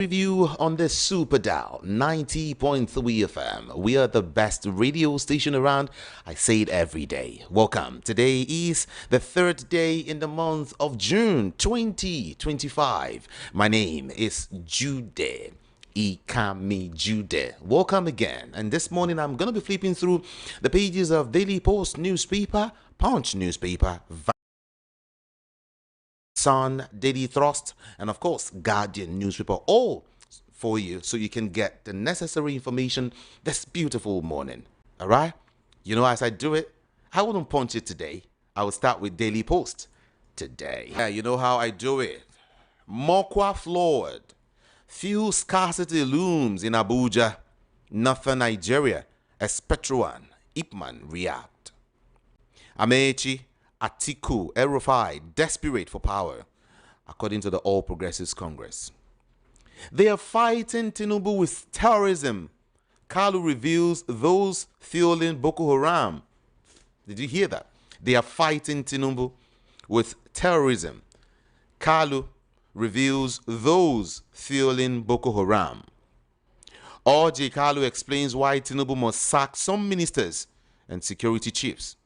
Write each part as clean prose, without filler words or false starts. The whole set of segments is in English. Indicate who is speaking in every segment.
Speaker 1: Review on the Super Dial 90.3 FM. We are the best radio station around. I say it every day. Welcome. Today is the third day in the month of June 2025. My name is Jude. Ikami Jude. Welcome again. And this morning I'm going to be flipping through the pages of Daily Post newspaper, Punch newspaper, Sun, Daily Thrust, and of course, Guardian newspaper, all for you so you can get the necessary information this beautiful morning. All right? You know, as I do it, I wouldn't punch it today. I will start with Daily Post today. Yeah, you know how I do it. Mokwa floored. Fuel scarcity looms in Abuja. Northern Nigeria as Petruan, Ipman react. Amaechi, Atiku, Erufai, desperate for power, according to the All Progressives Congress. They are fighting Tinubu with terrorism. Kalu reveals those fueling Boko Haram. Did you hear that? They are fighting Tinubu with terrorism. Kalu reveals those fueling Boko Haram. Orji Kalu explains why Tinubu must sack some ministers and security chiefs.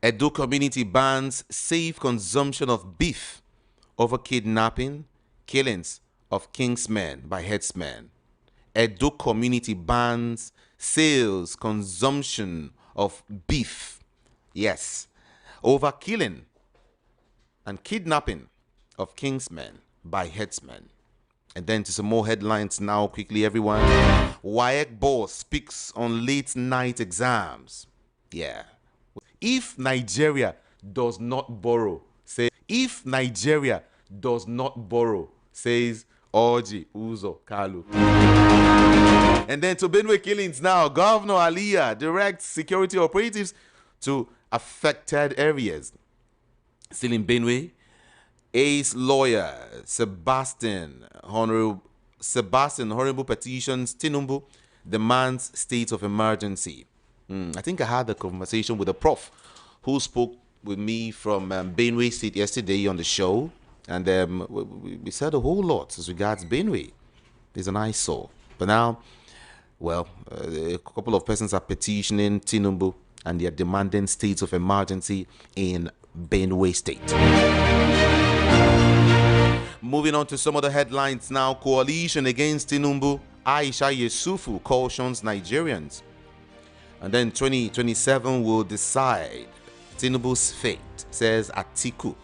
Speaker 1: Edo community bans safe consumption of beef over kidnapping, killings of kingsmen by headsmen. Edo community bans sales, consumption of beef, yes, over killing and kidnapping of kingsmen by headsmen. And then to some more headlines now, quickly, everyone. Wike boss speaks on late night exams. Yeah. If Nigeria does not borrow, says Orji Uzo Kalu. And then to Benue killings now, Governor Aliyah directs security operatives to affected areas. Still in Benue, Ace lawyer Honorable petitions Tinubu demands state of emergency. I think I had a conversation with a prof who spoke with me from Benue State yesterday on the show, and we said a whole lot as regards Benue. There's an eyesore. But now, well, a couple of persons are petitioning Tinubu, and they are demanding states of emergency in Benue State. Moving on to some of the headlines now. Coalition against Tinubu. Aisha Yesufu cautions Nigerians. And then 2027 will decide Tinubu's fate, says Atiku.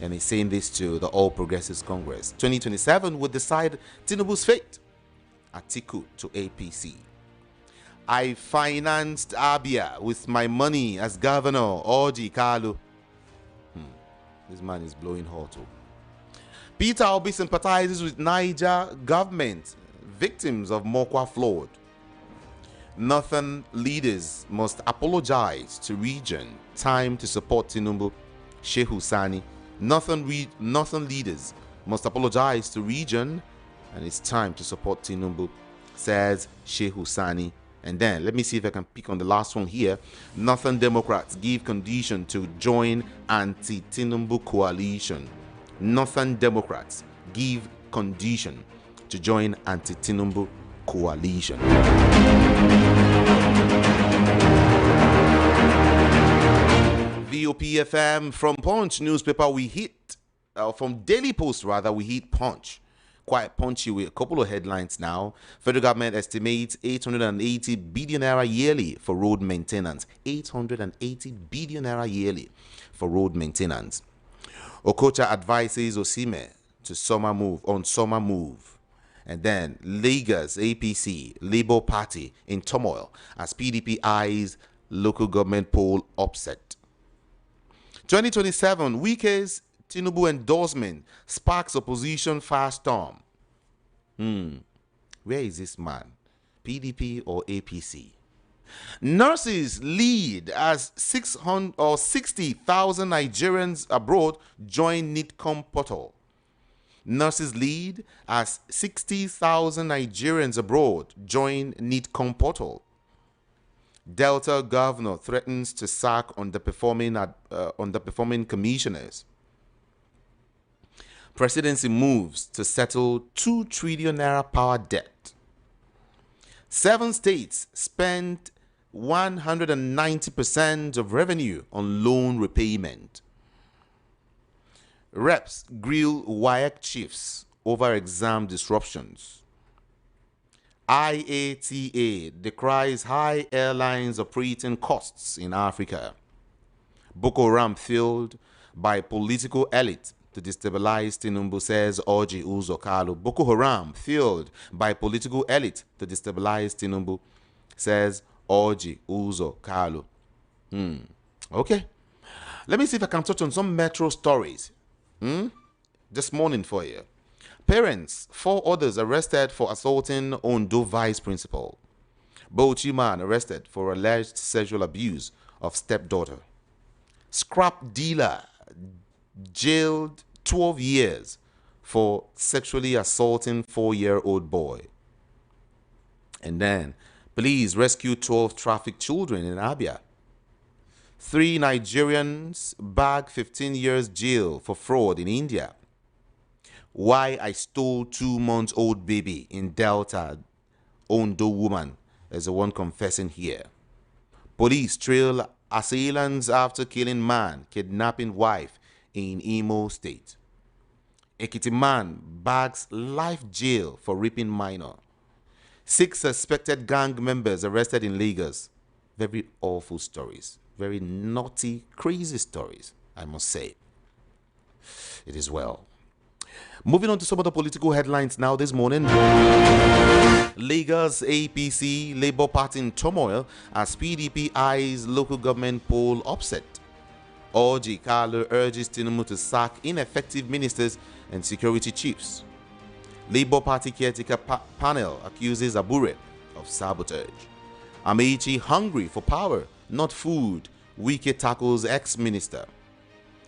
Speaker 1: And he's saying this to the All Progressives Congress. 2027 will decide Tinubu's fate. Atiku to APC. I financed Abia with my money as governor. Orji Kalu. This man is blowing hot. Peter Obi sympathizes with Niger government. Victims of Mokwa flood. Northern leaders must apologize to region. Time to support Tinubu. Shehu Sani. Northern leaders must apologize to region, and it's time to support Tinubu, says Shehu Sani. And then let me see if I can pick on the last one here. Northern Democrats give condition to join anti-Tinubu coalition. Northern Democrats give condition to join anti-Tinubu coalition. VOPFM from Punch newspaper, we hit, from Daily Post rather, we hit Punch. Quite punchy with a couple of headlines now. Federal government estimates 880 billion naira yearly for road maintenance. 880 billion naira yearly for road maintenance. Okocha advises Osime to summer move. And then Lagos APC Labour Party in turmoil as PDP eyes local government poll upset. 2027 Wike's Tinubu endorsement sparks opposition firestorm. Where is this man? PDP or APC? Nurses lead as 600 or 60,000 Nigerians abroad join NITCOM portal. Nurses lead as 60,000 Nigerians abroad join NITCOM portal. Delta governor threatens to sack underperforming commissioners. Presidency moves to settle 2 trillion naira power debt. 7 states spent 190% of revenue on loan repayment. Reps grill Wike chiefs over exam disruptions. IATA decries high airlines operating costs in Africa. Boko Haram fueled by political elite to destabilize Tinubu, says Orji Uzo Kalu. Boko Haram fueled by political elite to destabilize Tinubu, says Orji Uzo Kalu. Okay. Let me see if I can touch on some metro stories this morning for you. Parents, 4 others arrested for assaulting Ondo vice principal. Bauchi man arrested for alleged sexual abuse of stepdaughter. Scrap dealer jailed 12 years for sexually assaulting 4-year-old boy. And then, police rescue 12 trafficked children in Abia. 3 Nigerians bag 15 years jail for fraud in India. Why I stole 2-month-old baby in Delta. Ondo woman is the one confessing here. Police trail assailants after killing man, kidnapping wife in Imo State. Ekiti man bags life jail for raping minor. 6 suspected gang members arrested in Lagos. Very awful stories. Very naughty, crazy stories, I must say. It is well. Moving on to some of the political headlines now this morning. Lagos APC Labour Party in turmoil as PDP eyes local government poll upset. Orji Kalu urges Tinubu to sack ineffective ministers and security chiefs. Labour Party caretaker panel accuses Abure of sabotage. Amaechi hungry for power, not food. Wiki tackles ex-minister.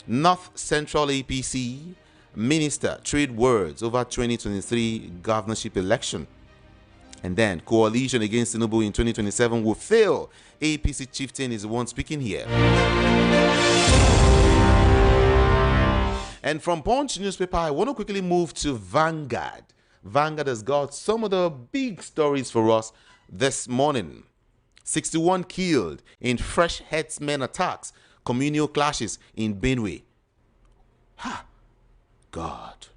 Speaker 1: North Central APC minister trade words over 2023 governorship election. And then coalition against Tinubu in 2027 will fail. APC chieftain is the one speaking here. And from Punch newspaper, I want to quickly move to Vanguard. Vanguard has got some of the big stories for us this morning. 61 killed in fresh herdsmen attacks, communal clashes in Benue. God.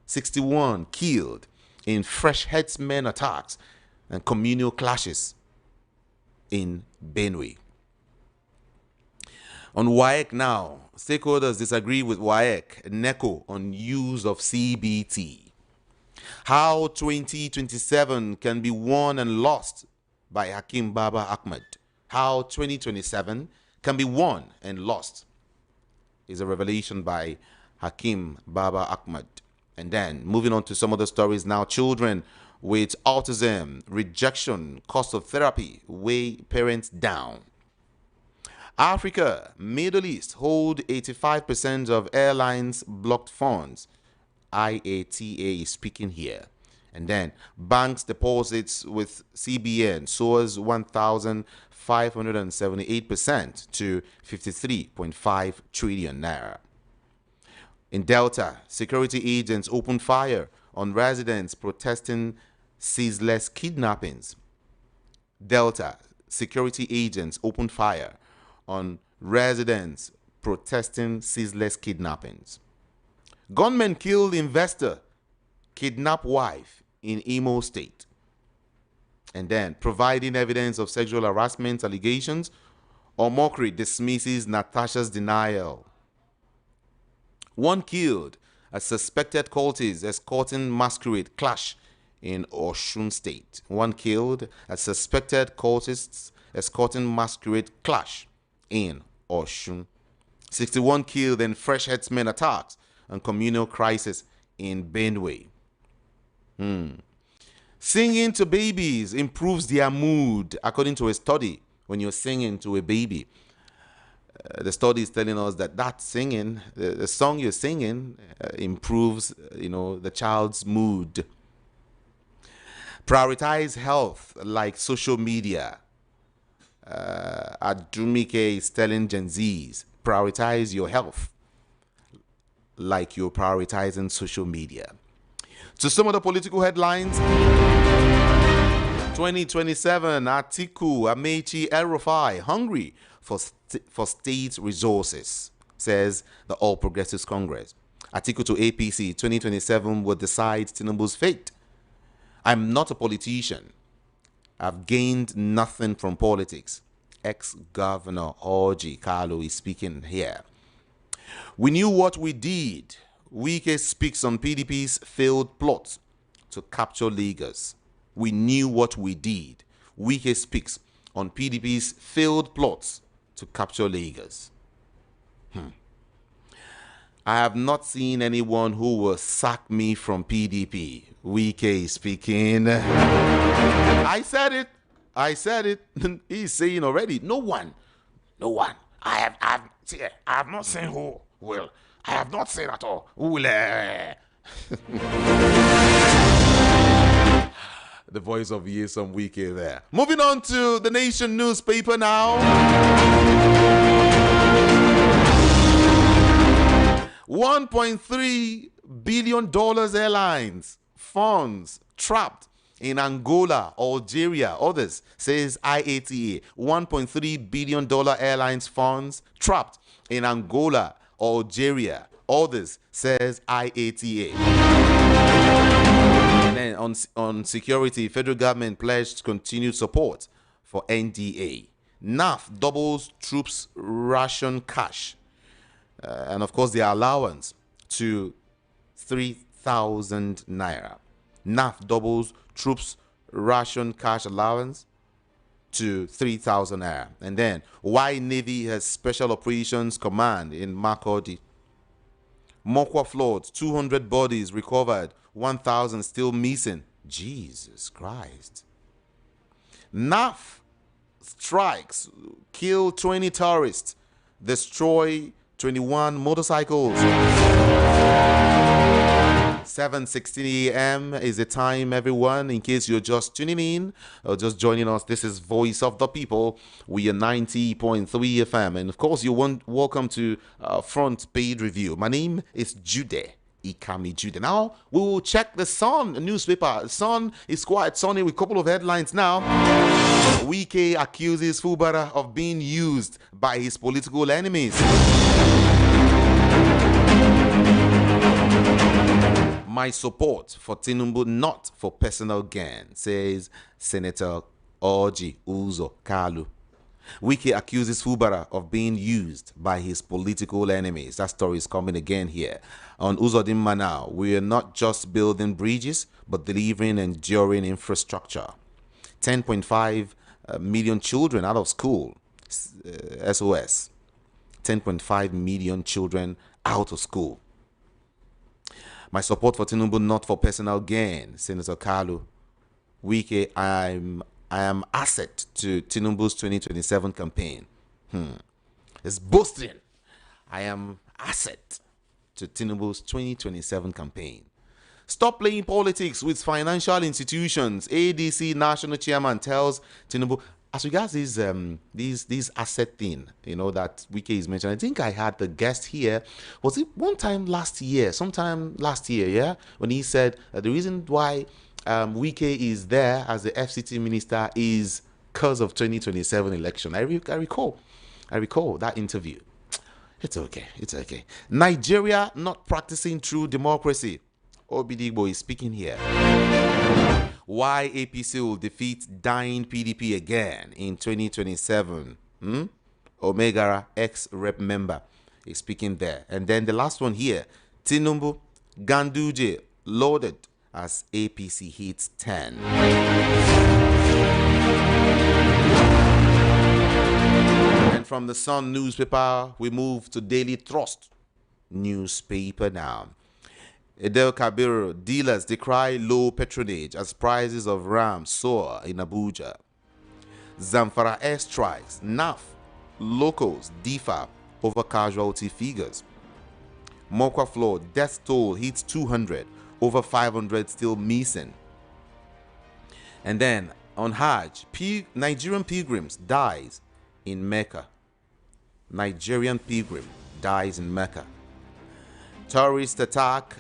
Speaker 1: 61 killed in fresh herdsmen attacks and communal clashes in Benue. On Wike now, stakeholders disagree with Wike NECO on use of CBT. How 2027 can be won and lost by Hakim Baba Ahmed. How 2027 can be won and lost is a revelation by Hakim Baba Ahmed. And then moving on to some other stories now. Children with autism, rejection, cost of therapy weigh parents down. Africa, Middle East hold 85% of airlines blocked funds. IATA is speaking here. And then banks deposits with CBN soars 1,578% to 53.5 trillion naira. In Delta, security agents opened fire on residents protesting ceaseless kidnappings. Delta, security agents opened fire on residents protesting ceaseless kidnappings. Gunmen killed investor, kidnap wife in Imo State. And then providing evidence of sexual harassment allegations, Omokri dismisses Natasha's denial. 1 killed as suspected cultists escorting masquerade clash in Osun State. 1 killed as suspected cultists escorting masquerade clash in Osun. 61 killed in fresh herdsmen attacks and communal crisis in Benue. Singing to babies improves their mood, according to a study. When you're singing to a baby, the study is telling us that singing, the song you're singing, improves, the child's mood. Prioritize health like social media. Adumike is telling Gen Zs, prioritize your health like you're prioritizing social media. To some of the political headlines, 2027, Atiku, Amaechi, El-Rufai, hungry for state resources, says the All Progressives Congress. Atiku to APC, 2027 will decide Tinubu's fate. I'm not a politician. I've gained nothing from politics. Ex-Governor Orji Carlo is speaking here. We knew what we did. Wike speaks on PDP's failed plot to capture Lagos. We knew what we did. Wike speaks on PDP's failed plots to capture Lagos. I have not seen anyone who will sack me from PDP. Wike speaking. I said it. He's saying already. No one. I have not seen who will. I have not seen at all who will. The voice of Yesom Wiki there. Moving on to the Nation newspaper now. $1.3 billion airlines funds trapped in Angola, Algeria, others, says IATA. $1.3 billion airlines funds trapped in Angola, Algeria, others, says IATA. And then on security, federal government pledged continued support for NDA. NAF doubles troops ration cash. And of course, their allowance to 3,000 naira. NAF doubles troops ration cash allowance to 3,000 naira. And then, why Navy has Special Operations Command in Makurdi. Mokwa floods, 200 bodies recovered, 1,000 still missing. Jesus Christ. NAF strikes, kill 20 terrorists, destroy 21 motorcycles. 7:16 a.m. is the time, everyone. In case you're just tuning in or just joining us, this is Voice of the People. We are 90.3 FM. And of course, you're welcome to Front Page Review. My name is Jude Ikami Jude. Now, we will check the Sun newspaper. Sun is quite sunny with a couple of headlines now. Wike accuses Fubara of being used by his political enemies. My support for Tinubu, not for personal gain, says Senator Orji Uzo Kalu. Wike accuses Fubara of being used by his political enemies. That story is coming again here. On Uzodinma now, we are not just building bridges, but delivering enduring infrastructure. 10.5 million children out of school. SOS. 10.5 million children out of school. My support for Tinubu, not for personal gain, Senator Kalu. Wike, I am asset to Tinubu's 2027 campaign. It's boasting. I am asset to Tinubu's 2027 campaign. Stop playing politics with financial institutions. ADC national chairman tells Tinubu, as regards these asset thing, that Wike is mentioned. I think I had the guest here. Was it sometime last year, yeah, when he said the reason why Wike is there as the FCT minister is because of 2027 election. I recall that interview. It's okay. Nigeria not practicing true democracy. Obidigbo is speaking here. Why APC will defeat dying PDP again in 2027. Omegara, ex-rep member, is speaking there. And then the last one here, Tinubu, Ganduje, loaded as APC hits 10. And from the Sun newspaper, we move to Daily Trust newspaper now. Edel Kabir, dealers decry low patronage as prices of RAM soar in Abuja. Zamfara airstrikes, NAF, locals differ over casualty figures. Mokwa flood, death toll hits 200, over 500 still missing. And then on Hajj, Nigerian pilgrims dies in Mecca. Nigerian pilgrim dies in Mecca. Terrorist attack,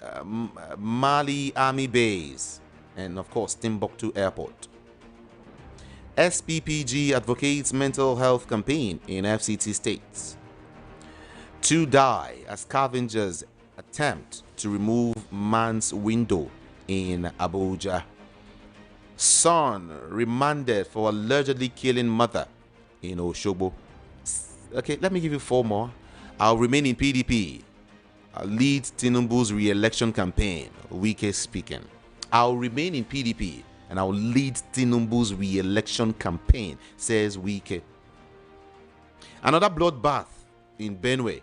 Speaker 1: Mali Army base, and of course Timbuktu Airport. SPPG advocates mental health campaign in FCT states. 2 die as scavengers attempt to remove man's window in Abuja. Son remanded for allegedly killing mother in Oshobo. Okay, let me give you 4 more. I'll remain in PDP. I'll lead Tinubu's re-election campaign. Wike speaking. I'll remain in PDP and I'll lead Tinubu's re-election campaign, says Wike. Another bloodbath in Benue.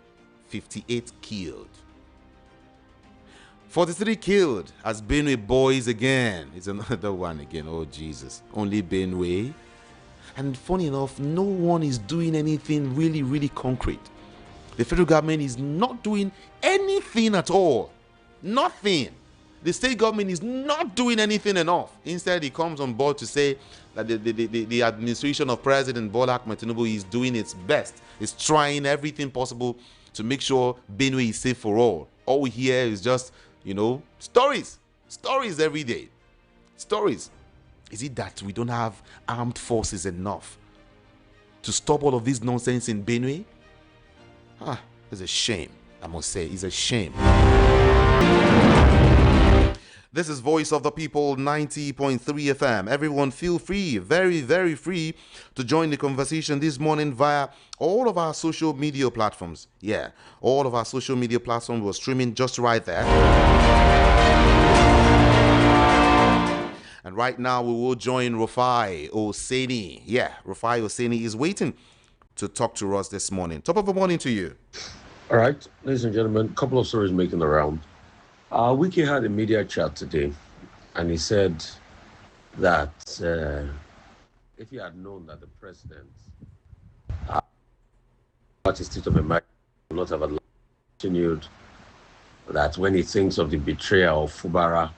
Speaker 1: 58 killed. 43 killed as Benue boys again. It's another one again. Oh, Jesus. Only Benue. And funny enough, no one is doing anything really, really concrete. The federal government is not doing anything at all. Nothing. The state government is not doing anything enough. Instead, it comes on board to say that the administration of President Bola Ahmed Tinubu is doing its best. It's trying everything possible to make sure Benue is safe for all. All we hear is just, stories. Stories every day. Stories. Is it that we don't have armed forces enough to stop all of this nonsense in Benue? It's a shame, I must say. It's a shame. This is Voice of the People 90.3 FM. Everyone feel free, very, very free to join the conversation this morning via all of our social media platforms. Yeah, all of our social media platforms were streaming just right there. And right now we will join Rufai Oseni. Yeah, Rufai Oseni is waiting to talk to us this morning. Top of the morning to you.
Speaker 2: All right, ladies and gentlemen, a couple of stories making the round. Wiki had a media chat today, and he said that if he had known that the president party state of emergency would not have continued, that when he thinks of the betrayal of Fubara,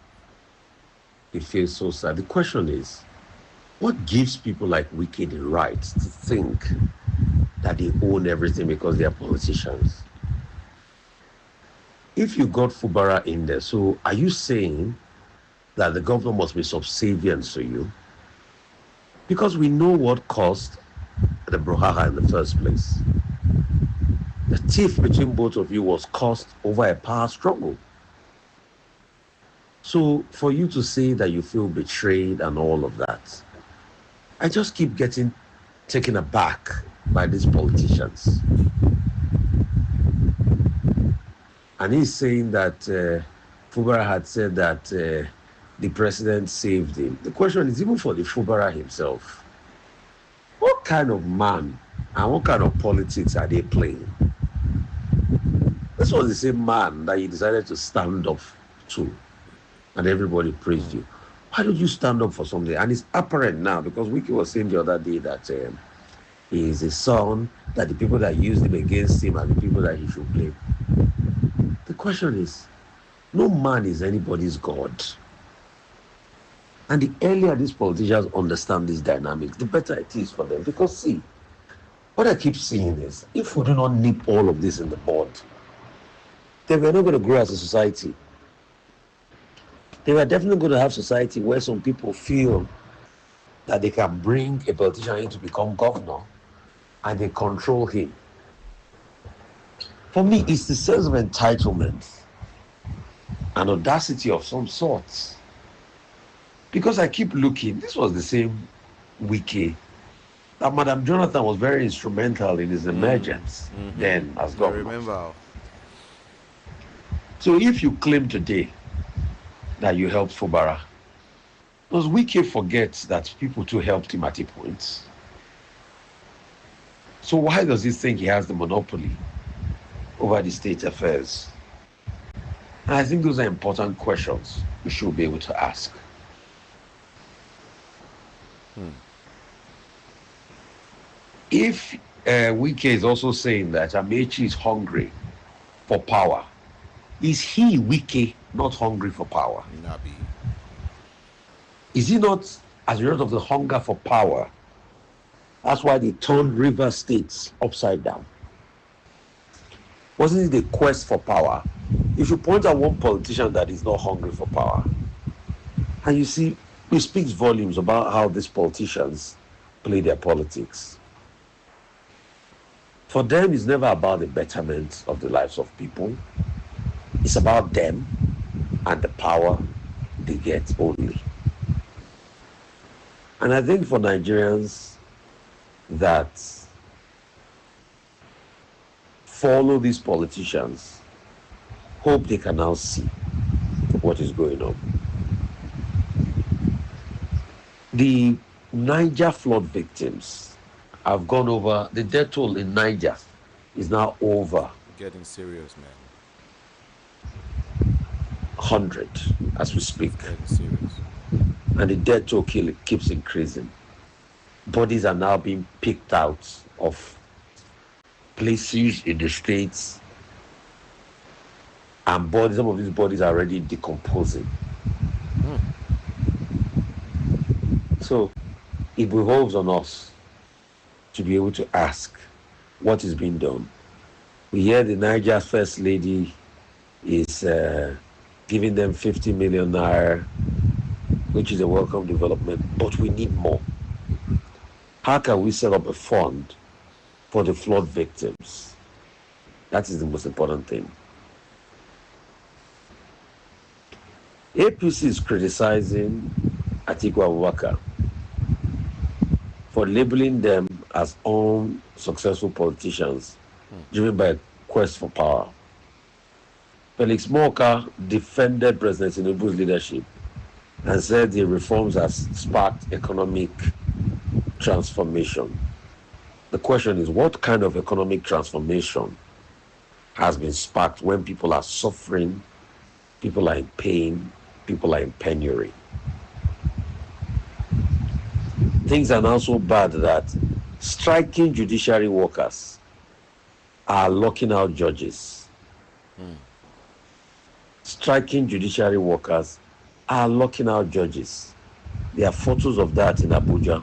Speaker 2: he feels so sad. The question is, what gives people like Wiki the right to think that they own everything because they are politicians? If you got Fubara in there, so are you saying that the governor must be subservient to you? Because we know what caused the brouhaha in the first place. The tiff between both of you was caused over a power struggle. So for you to say that you feel betrayed and all of that, I just keep getting taken aback by these politicians. And he's saying that Fubara had said that the president saved him. The question is, even for the Fubara himself, what kind of man and what kind of politics are they playing? This was the same man that you decided to stand up to, and everybody praised you. Why don't you stand up for something? And it's apparent now, because Wiki was saying the other day that he is a son, that the people that used him against him are the people that he should blame. The question is, no man is anybody's God. And the earlier these politicians understand these dynamics, the better it is for them. Because see, what I keep seeing is, if we do not nip all of this in the bud, then we're not going to grow as a society. Then we're definitely going to have society where some people feel that they can bring a politician in to become governor and they control him. For me, it's the sense of entitlement and audacity of some sorts. Because I keep looking, this was the same Wiki that Madam Jonathan was very instrumental in his emergence then as governor.
Speaker 1: I remember.
Speaker 2: So if you claim today that you helped Fubara, does Wiki forget that people too helped him at a point? So why does he think he has the monopoly over the state affairs? And I think those are important questions we should be able to ask. If Wike is also saying that Amaechi is hungry for power, is he, Wike, not hungry for power?
Speaker 1: Nabi.
Speaker 2: Is he not, as a result of the hunger for power, that's why they turned river states upside down? Wasn't it the quest for power If you point at one politician that is not hungry for power, and you see, it speaks volumes about how these politicians play their politics. For them, it's never about the betterment of the lives of people. It's about them and the power they get only. And I think for Nigerians that follow these politicians, hope they can now see what is going on. The Niger flood victims have gone over, the death toll in Niger is now over.
Speaker 1: Getting serious, man.
Speaker 2: 100 as we speak.
Speaker 1: Getting serious.
Speaker 2: And the death toll keeps increasing. Bodies are now being picked out of places in the states, and some of these bodies are already decomposing. So it behoves on us to be able to ask what is being done. We hear the Niger First Lady is giving them 50 million naira, which is a welcome development, but we need more. How can we set up a fund for the flood victims? That is the most important thing. APC is criticizing Atiku Abubakar for labeling them as unsuccessful politicians driven by a quest for power. Felix Morka defended President Tinubu's leadership and said the reforms have sparked economic transformation. The question is, what kind of economic transformation has been sparked when people are suffering, people are in pain, people are in penury? Things are now so bad that striking judiciary workers are locking out judges. Striking judiciary workers are locking out judges. There are photos of that in Abuja.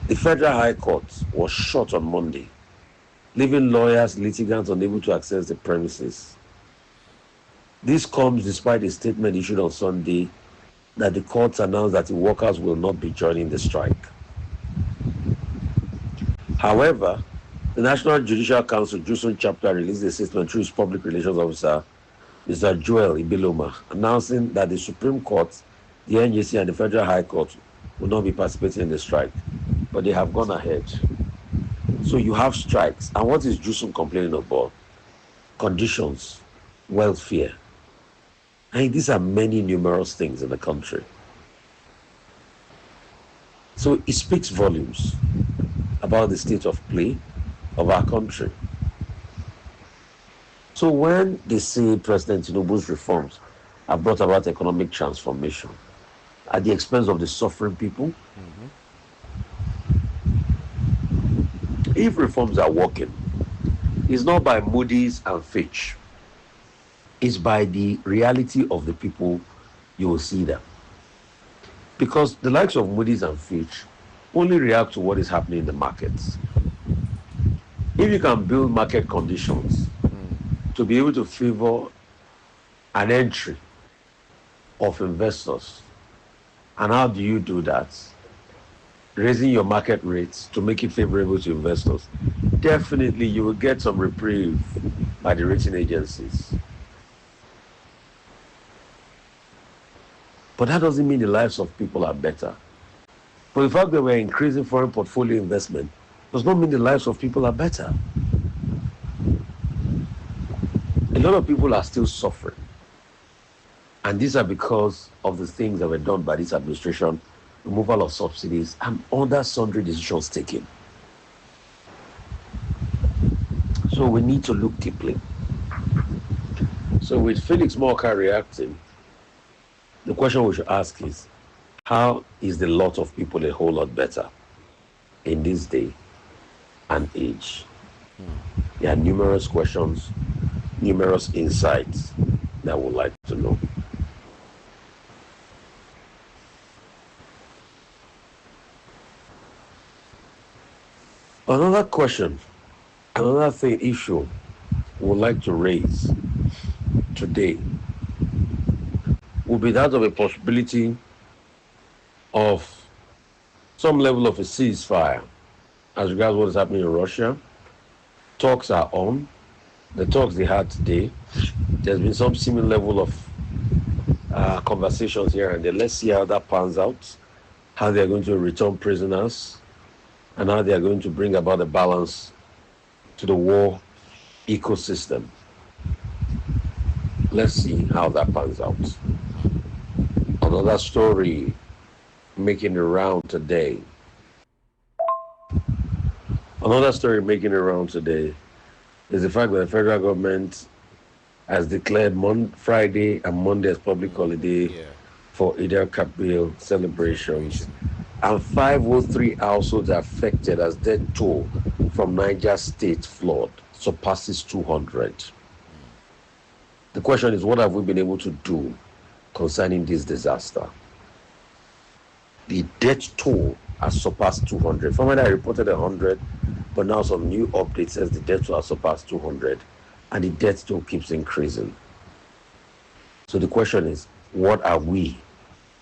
Speaker 2: The Federal High Court was shut on Monday, leaving lawyers, litigants unable to access the premises. This comes despite a statement issued on Sunday that the courts announced that the workers will not be joining the strike. However, the National Judicial Council, Jusun chapter, released a statement through its public relations officer, Mr. Joel Ibiloma, announcing that the Supreme Court, the NJC, and the Federal High Court will not be participating in the strike, but they have gone ahead. So you have strikes. And what is Jusun complaining about? Conditions, welfare. And these are many numerous things in the country. So it speaks volumes about the state of play of our country. So when they say President Tinubu's reforms have brought about economic transformation at the expense of the suffering people, if reforms are working, it's not by Moody's and Fitch. It's by the reality of the people you will see them. Because the likes of Moody's and Fitch only react to what is happening in the markets. If you can build market conditions to be able to favor an entry of investors, and how do you do that? Raising your market rates to make it favorable to investors. Definitely you will get some reprieve by the rating agencies. But that doesn't mean the lives of people are better. But the fact that we're increasing foreign portfolio investment does not mean the lives of people are better. A lot of people are still suffering. And these are because of the things that were done by this administration, removal of subsidies and other sundry decisions taken. So we need to look deeply. So with Felix Morka reacting, the question we should ask is, how is the lot of people a whole lot better in this day and age? There are numerous questions, numerous insights that I would like to know. Another question, another issue we would like to raise today will be that of a possibility of some level of a ceasefire as regards what is happening in Russia. Talks are on. The talks they had today, there's been some similar level of conversations here and there. Let's see how that pans out, how they're going to return prisoners, and how they're going to bring about a balance to the war ecosystem. Let's see how that pans out. Another story making the round today. Another story making the round today is the fact that the federal government has declared Friday and Monday as public holiday for Eid al-Kabir celebrations. And 503 households affected as death toll from Niger State flood surpasses 200. The question is, what have we been able to do concerning this disaster? The death toll has surpassed 200. Formerly I reported 100, but now some new updates says the death toll has surpassed 200, and the death toll keeps increasing. So the question is, what are we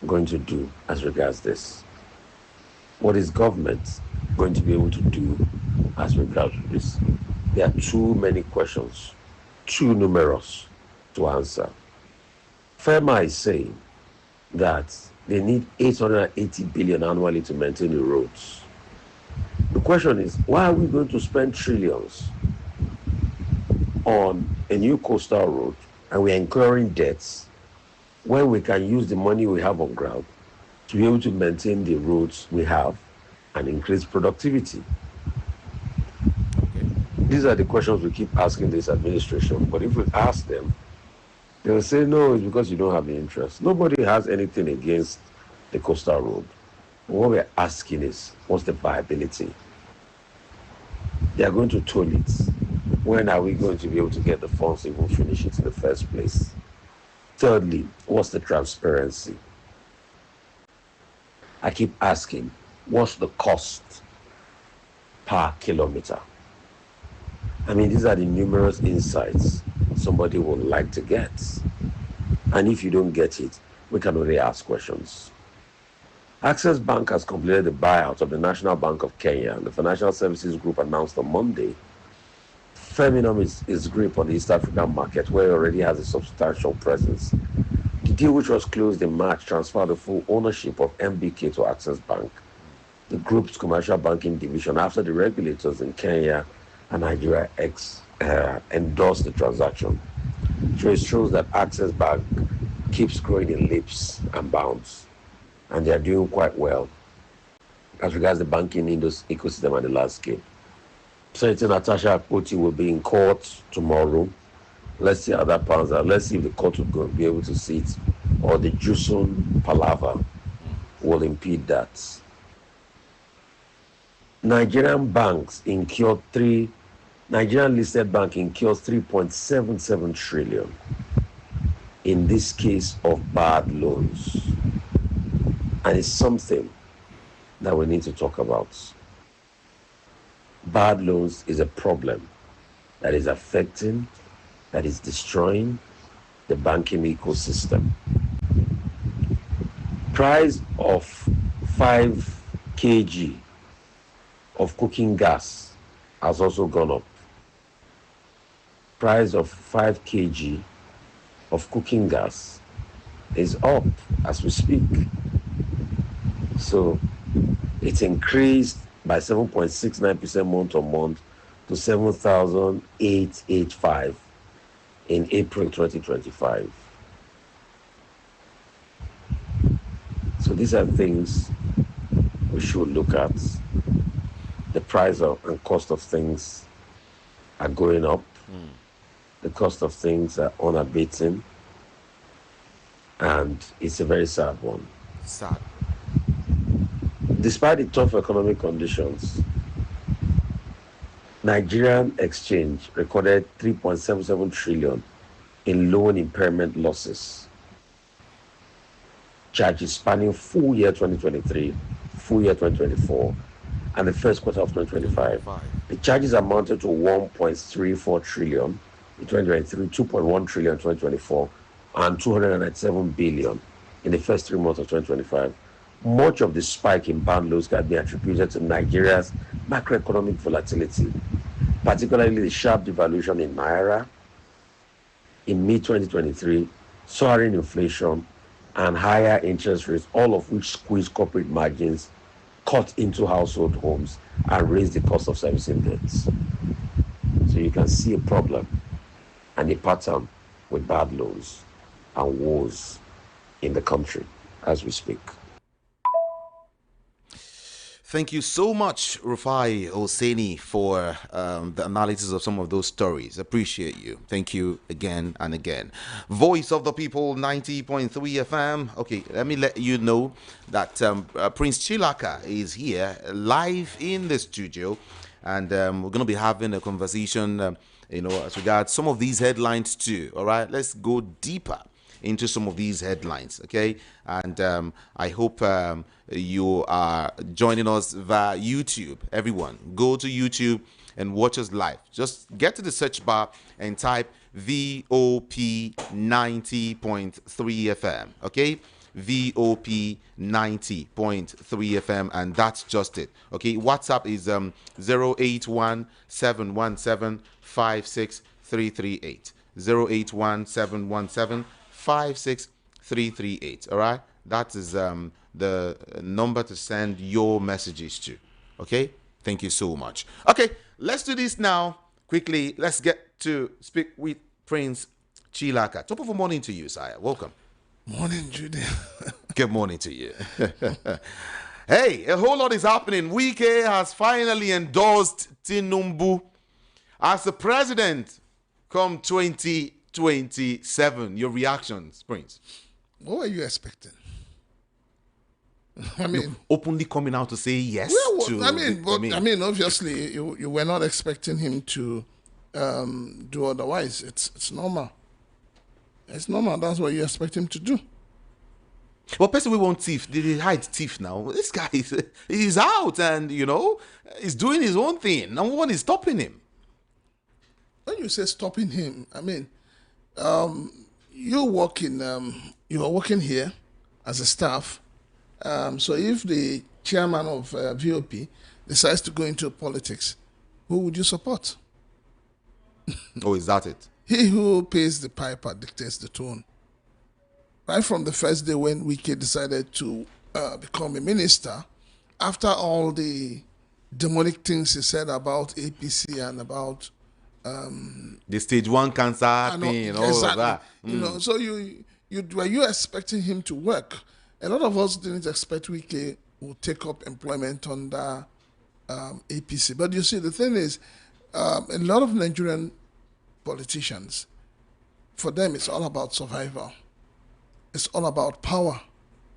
Speaker 2: going to do as regards this? What is government going to be able to do as regards this? There are too many questions, too numerous to answer. FEMA is saying that they need 880 billion annually to maintain the roads. The question is, why are we going to spend trillions on a new coastal road and we're incurring debts when we can use the money we have on ground to be able to maintain the roads we have and increase productivity?
Speaker 1: Okay.
Speaker 2: These are the questions we keep asking this administration, but if we ask them, they'll say, no, it's because you don't have the interest. Nobody has anything against the coastal road. But what we're asking is, what's the viability? They are going to toll it. When are we going to be able to get the funds to even finish it in the first place? Thirdly, what's the transparency? I keep asking, what's the cost per kilometer? I mean, these are the numerous insights somebody would like to get. And if you don't get it, we can only ask questions. Access Bank has completed the buyout of the National Bank of Kenya. The Financial Services Group announced on Monday, firming up its grip on the East African market, where it already has a substantial presence. The deal, which was closed in March, transferred the full ownership of MBK to Access Bank, the group's commercial banking division, after the regulators in Kenya and Nigeria endorsed the transaction. So it shows that Access Bank keeps growing in leaps and bounds, and they are doing quite well as regards the banking industry, ecosystem and the landscape. Senator Natasha Akpoti will be in court tomorrow. Let's see how that pans out. Let's see if the court will be able to see it, or the Jusun palaver will impede that. Nigerian listed bank incurs 3.77 trillion in this case of bad loans. And it's something that we need to talk about. Bad loans is a problem that is affecting, that is destroying the banking ecosystem. Price of 5 kg of cooking gas has also gone up. Price of 5 kg of cooking gas is up as we speak. So it's increased by 7.69% month on month to 7,885 in April 2025. So these are things we should look at. The price of and cost of things are going up. The cost of things are unabating, and it's a very sad one.
Speaker 1: Sad.
Speaker 2: Despite the tough economic conditions, Nigerian exchange recorded 3.77 trillion in loan impairment losses, charges spanning full year 2023, full year 2024, and the first quarter of 2025. The charges amounted to 1.34 trillion, in 2023, 2.1 trillion in 2024, and 297 billion in the first 3 months of 2025. Much of the spike in bond loans can be attributed to Nigeria's macroeconomic volatility, particularly the sharp devaluation in Naira in mid-2023, soaring inflation, and higher interest rates, all of which squeeze corporate margins, cut into household homes, and raise the cost of servicing debts. So you can see a problem and a pattern with bad loans and woes in the country as we speak.
Speaker 1: Thank you so much, Rufai Hosseini, for the analysis of some of those stories. Appreciate you. Thank you again and again. Voice of the People, 90.3 FM. Okay, let me let you know that Prince Chilaka is here live in the studio, and we're going to be having a conversation, as regards some of these headlines too. All right, let's go deeper into some of these headlines, okay? And I hope you are joining us via YouTube. Everyone, go to YouTube and watch us live. Just get to the search bar and type VOP 90.3 FM, okay? VOP 90.3 FM, and that's just it, okay? WhatsApp is 081 717 56338. 081 717 56338. All right, that is the number to send your messages to. Okay, thank you so much. Okay, let's do this now quickly. Let's get to speak with Prince Chilaka. Top of the morning to you, sire. Welcome.
Speaker 3: Morning, Judy.
Speaker 1: Good morning to you. Hey, a whole lot is happening. Wike has finally endorsed Tinubu as the president come 2027. Your reactions, Prince?
Speaker 3: What were you expecting? I mean,
Speaker 1: openly coming out to say yes.
Speaker 3: Obviously, you were not expecting him to do otherwise. It's normal. It's normal. That's what you expect him to do.
Speaker 1: Well, person we want thief. They hide thief now. This guy he's out, and he's doing his own thing. No one is stopping him.
Speaker 3: When you say stopping him, I mean, you're working here as a staff. So if the chairman of VOP decides to go into politics, who would you support?
Speaker 1: Oh, is that it?
Speaker 3: He who pays the piper dictates the tone. Right from the first day when Wiki decided to become a minister, after all the demonic things he said about APC and about
Speaker 1: the stage 1 cancer thing and all of that.
Speaker 3: So were you expecting him to work? A lot of us didn't expect Wike would take up employment under APC. But you see, the thing is, a lot of Nigerian politicians, for them, it's all about survival. It's all about power.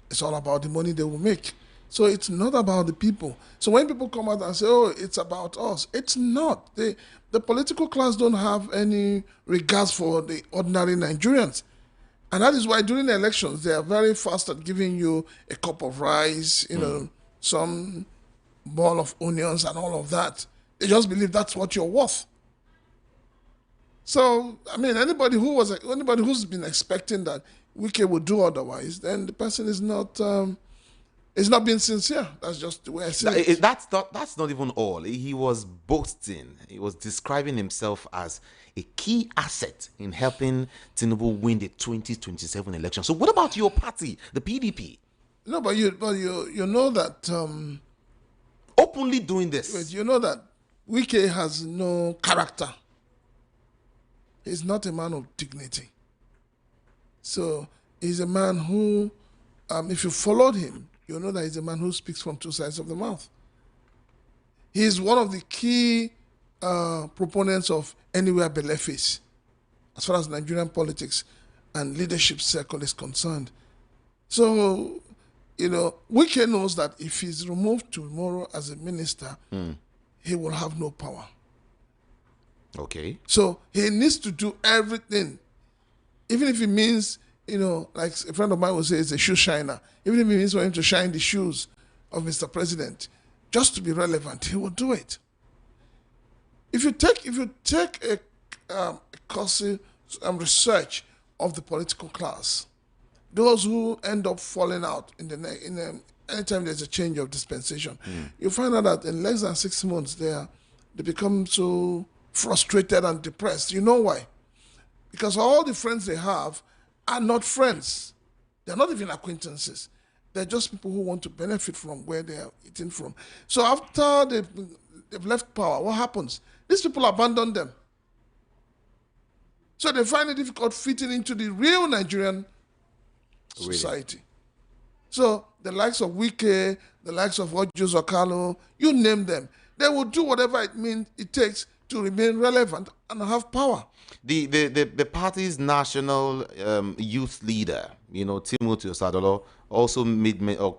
Speaker 3: It's all about the money they will make. So it's not about the people. So when people come out and say, oh, it's about us, it's not. The political class don't have any regards for the ordinary Nigerians. And that is why during the elections, they are very fast at giving you a cup of rice, some ball of onions and all of that. They just believe that's what you're worth. So, I mean, anybody who's been expecting that Wike would do otherwise, then the person is not being sincere. That's just the way I see it.
Speaker 1: That's not even all. He was boasting. He was describing himself as a key asset in helping Tinubu win the 2027 election. So what about your party, the PDP?
Speaker 3: No, but you know that
Speaker 1: openly doing this.
Speaker 3: You know that Wike has no character. He's not a man of dignity. So he's a man who, if you followed him, you know that he's a man who speaks from two sides of the mouth. He's one of the key proponents of anywhere belefice, as far as Nigerian politics and leadership circle is concerned. So, Wike knows that if he's removed tomorrow as a minister, he will have no power.
Speaker 1: Okay.
Speaker 3: So he needs to do everything, even if it means, like a friend of mine would say, it's a shoe shiner. Even if it means for him to shine the shoes of Mr. President, just to be relevant, he will do it. If you take cursory research of the political class. Those who end up falling out anytime there's a change of dispensation, you find out that in less than 6 months they become so frustrated and depressed. You know why? Because all the friends they have are not friends. They're not even acquaintances. They're just people who want to benefit from where they are eating from. So after they've left power, what happens? These people abandon them. So they find it difficult fitting into the real Nigerian society. So the likes of Wike, the likes of Ojo Zokalo, you name them, they will do whatever it takes to remain relevant and have power.
Speaker 1: The party's national youth leader, Timothy Osadolo, also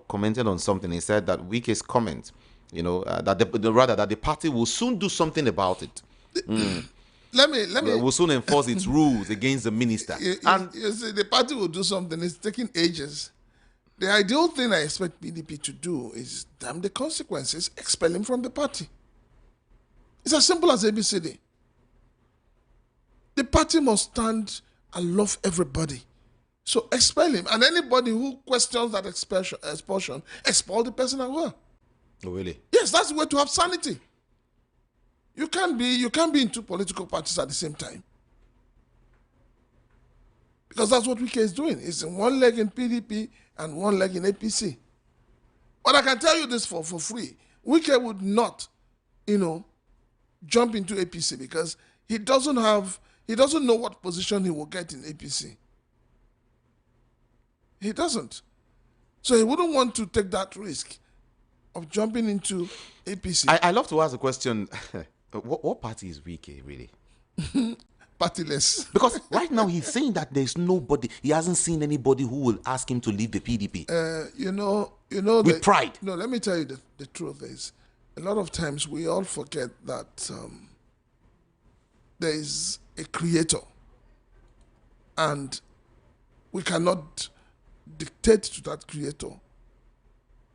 Speaker 1: commented on something. He said that Wike's comment, that the party will soon do something about it.
Speaker 3: Let me.
Speaker 1: Will soon enforce its rules against the minister.
Speaker 3: You see, the party will do something. It's taking ages. The ideal thing I expect PDP to do is damn the consequences, expel him from the party. It's as simple as ABCD. The party must stand and love everybody. So expel him. And anybody who questions that expulsion, expel the person as well.
Speaker 1: Oh, really?
Speaker 3: Yes, that's the way to have sanity. You can't be in two political parties at the same time. Because that's what Wike is doing. It's in one leg in PDP and one leg in APC. But I can tell you this for free. Wike would not, jump into APC because he doesn't know what position he will get in APC. He doesn't. So he wouldn't want to take that risk of jumping into APC.
Speaker 1: I love to ask a question. What party is Wike really?
Speaker 3: Partyless.
Speaker 1: Because right now he's saying that there's nobody. He hasn't seen anybody who will ask him to leave the PDP.
Speaker 3: With
Speaker 1: pride.
Speaker 3: No, let me tell you the truth is, a lot of times we all forget that there is a creator, and we cannot dictate to that creator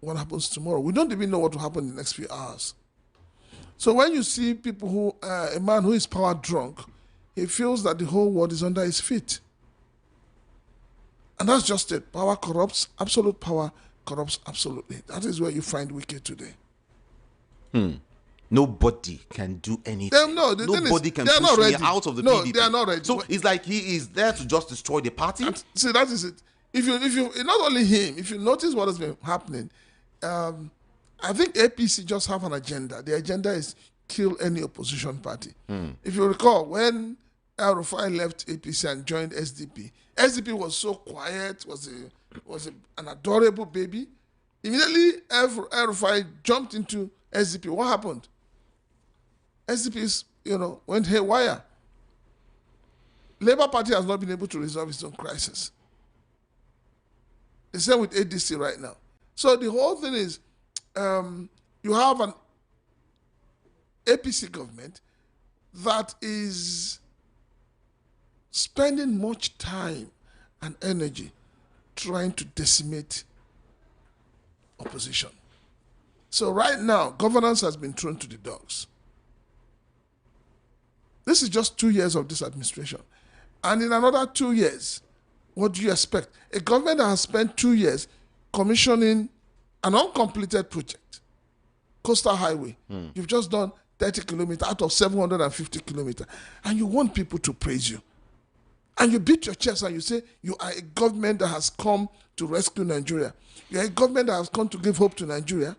Speaker 3: what happens tomorrow. We don't even know what will happen in the next few hours. So when you see people a man who is power drunk, he feels that the whole world is under his feet. And that's just it. Power corrupts. Absolute power corrupts absolutely. That is where you find Wike today.
Speaker 1: Nobody can do anything. Nobody can push me out of the PDP.
Speaker 3: They are not ready.
Speaker 1: So it's like he is there to just destroy the party.
Speaker 3: See, that is it. If you not only him, if you notice what has been happening, I think APC just have an agenda. The agenda is kill any opposition party. If you recall, when El-Rufai left APC and joined SDP, SDP was so quiet, was an adorable baby. Immediately, El-Rufai jumped into SDP. What happened? SDP went haywire. Labour Party has not been able to resolve its own crisis. The same with ADC right now. So the whole thing is, you have an APC government that is spending much time and energy trying to decimate opposition. So right now, governance has been thrown to the dogs. This is just 2 years of this administration. And in another 2 years, what do you expect? A government that has spent 2 years commissioning an uncompleted project, Coastal Highway. You've just done 30 kilometers out of 750 kilometers. And you want people to praise you. And you beat your chest and you say, you are a government that has come to rescue Nigeria. You are a government that has come to give hope to Nigeria.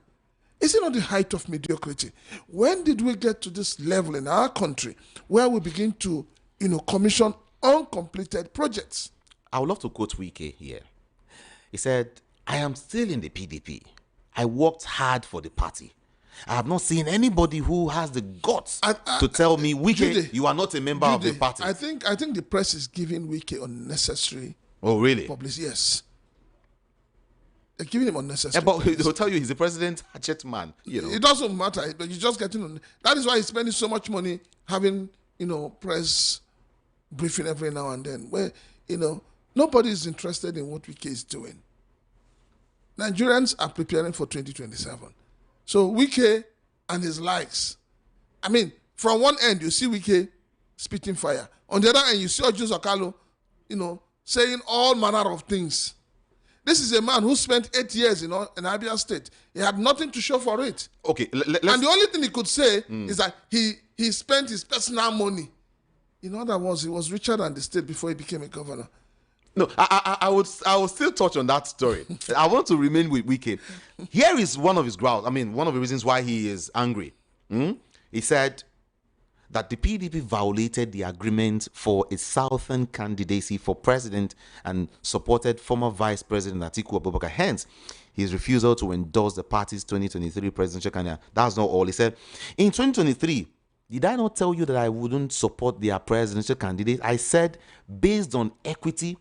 Speaker 3: Is it not the height of mediocrity? When did we get to this level in our country where we begin to, commission uncompleted projects?
Speaker 1: I would love to quote Wike here. He said, I am still in the PDP. I worked hard for the party. I have not seen anybody who has the guts to tell me, Wike,
Speaker 3: Jude,
Speaker 1: you are not a member of the party.
Speaker 3: I think the press is giving Wike unnecessary publicity. Yes. They're giving him unnecessary.
Speaker 1: But they'll tell you he's the president, hatchet man.
Speaker 3: It doesn't matter. But you're just getting on. That is why he's spending so much money having, press briefing every now and then. Where, nobody is interested in what Wike is doing. Nigerians are preparing for 2027. So Wike and his likes. I mean, from one end, you see Wike spitting fire. On the other hand, you see Ojo Zakalo, saying all manner of things. This is a man who spent 8 years in Abia State. He had nothing to show for it.
Speaker 1: Okay,
Speaker 3: and the only thing he could say is that he spent his personal money. In other words, he was richer than the state before he became a governor.
Speaker 1: No, I would still touch on that story. I want to remain with Wike. Here is one of his grounds. I mean, one of the reasons why he is angry. He said that the PDP violated the agreement for a southern candidacy for president and supported former Vice President Atiku Abubakar. Hence, his refusal to endorse the party's 2023 presidential candidate. That's not all. He said, in 2023, did I not tell you that I wouldn't support their presidential candidate? I said, based on equity,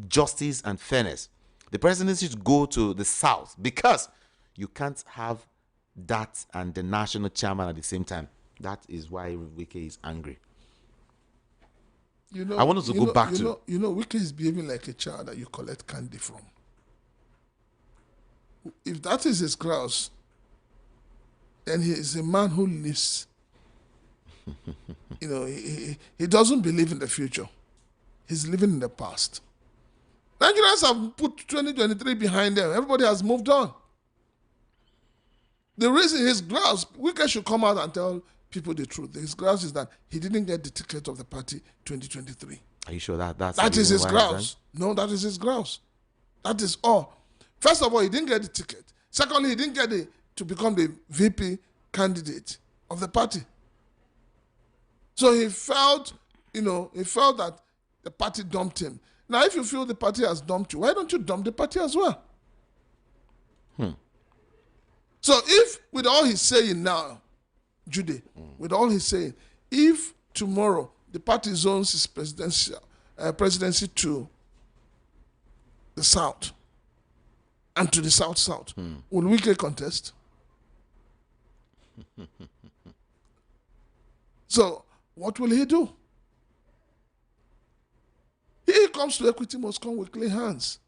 Speaker 1: justice, and fairness, the presidency should go to the south because you can't have that and the national chairman at the same time. That is why Wike is angry. I want us to go back to...
Speaker 3: Wike is behaving like a child that you collect candy from. If that is his grouse, then he is a man who lives... he doesn't believe in the future. He's living in the past. Nigerians have put 2023 behind them. Everybody has moved on. The reason his grouse, Wike should come out and tell people the truth. His grouse is that he didn't get the ticket of the party 2023.
Speaker 1: Are you sure that
Speaker 3: that is his grouse? No, that is his grouse. That is all. First of all, he didn't get the ticket. Secondly, he didn't get to become the VP candidate of the party. So he felt that the party dumped him. Now, if you feel the party has dumped you, why don't you dump the party as well? So if, with all he's saying now, Jude, with all he's saying, if tomorrow the party zones his presidency to the south and to the south-south, will Wike contest? So what will he do? He comes to equity must come with clean hands.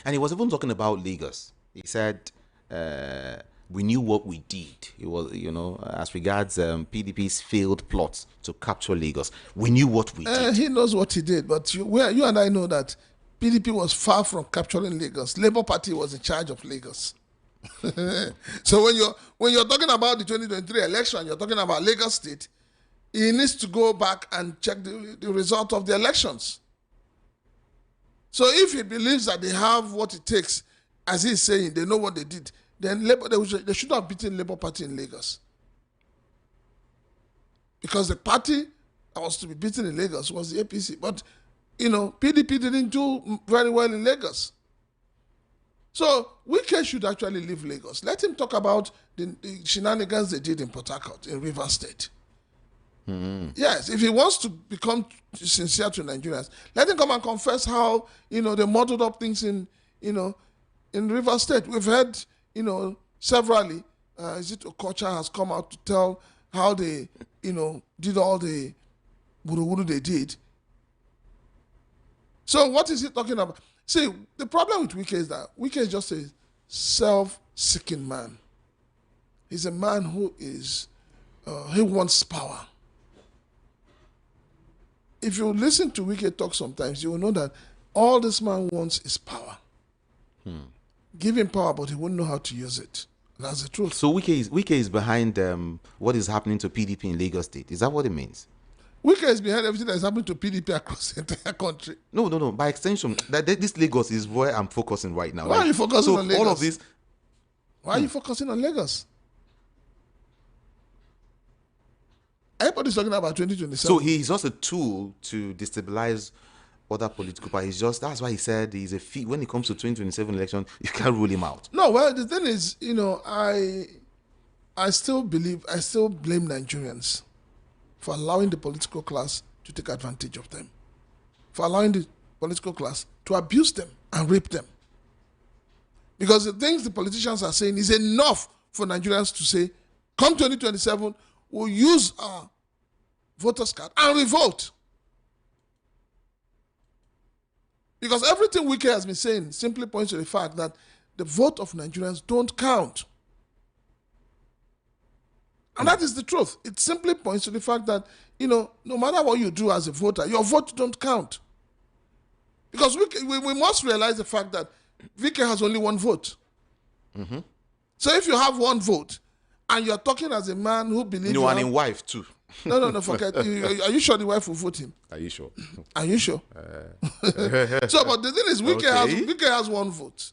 Speaker 1: And he was even talking about Lagos. He said, we knew what we did. It was, as regards PDP's failed plots to capture Lagos. We knew what we did.
Speaker 3: He knows what he did, but you and I know that PDP was far from capturing Lagos. Labour Party was in charge of Lagos. So when you're talking about the 2023 election, you're talking about Lagos State, he needs to go back and check the result of the elections. So if he believes that they have what it takes, as he's saying, they know what they did, then they should have beaten Labour Party in Lagos. Because the party that was to be beaten in Lagos was the APC. But, PDP didn't do very well in Lagos. So Wike should actually leave Lagos. Let him talk about the shenanigans they did in Port Harcourt, in Rivers State. Yes, if he wants to become sincere to Nigerians, let him come and confess how, they muddled up things in Rivers State. We've heard, severally, Okocha has come out to tell how they, did all the wuru they did. So what is he talking about? See, the problem with Wike is that Wike is just a self-seeking man. He's a man who is, he wants power. If you listen to Wike talk sometimes, you will know that all this man wants is power. Give him power, but he won't know how to use it. That's the truth.
Speaker 1: So Wike is behind what is happening to PDP in Lagos State. Is that what it means?
Speaker 3: Wike is behind everything that is happening to PDP across the entire country.
Speaker 1: No. By extension, this Lagos is where I'm focusing right now.
Speaker 3: Why are you focusing on Lagos?
Speaker 1: All of this.
Speaker 3: Why are you focusing on Lagos? Everybody's talking about 2027.
Speaker 1: So he's just a tool to destabilize other political parties. That's why he said he's a fee. When it comes to 2027 election, you can't rule him out.
Speaker 3: No, well, the thing is, I still blame Nigerians for allowing the political class to take advantage of them, for allowing the political class to abuse them and rape them. Because the things the politicians are saying is enough for Nigerians to say, come 2027, we'll use our voters' card and revolt. Because everything Wike has been saying simply points to the fact that the vote of Nigerians don't count. And that is the truth. It simply points to the fact that, no matter what you do as a voter, your vote don't count. Because we must realize the fact that Wike has only one vote. Mm-hmm. So if you have one vote, and you're talking as a man who believes...
Speaker 1: and in wife too.
Speaker 3: No, forget. Are you sure the wife will vote him?
Speaker 1: Are you sure?
Speaker 3: Are you sure? So, but the thing is, Wike has one vote.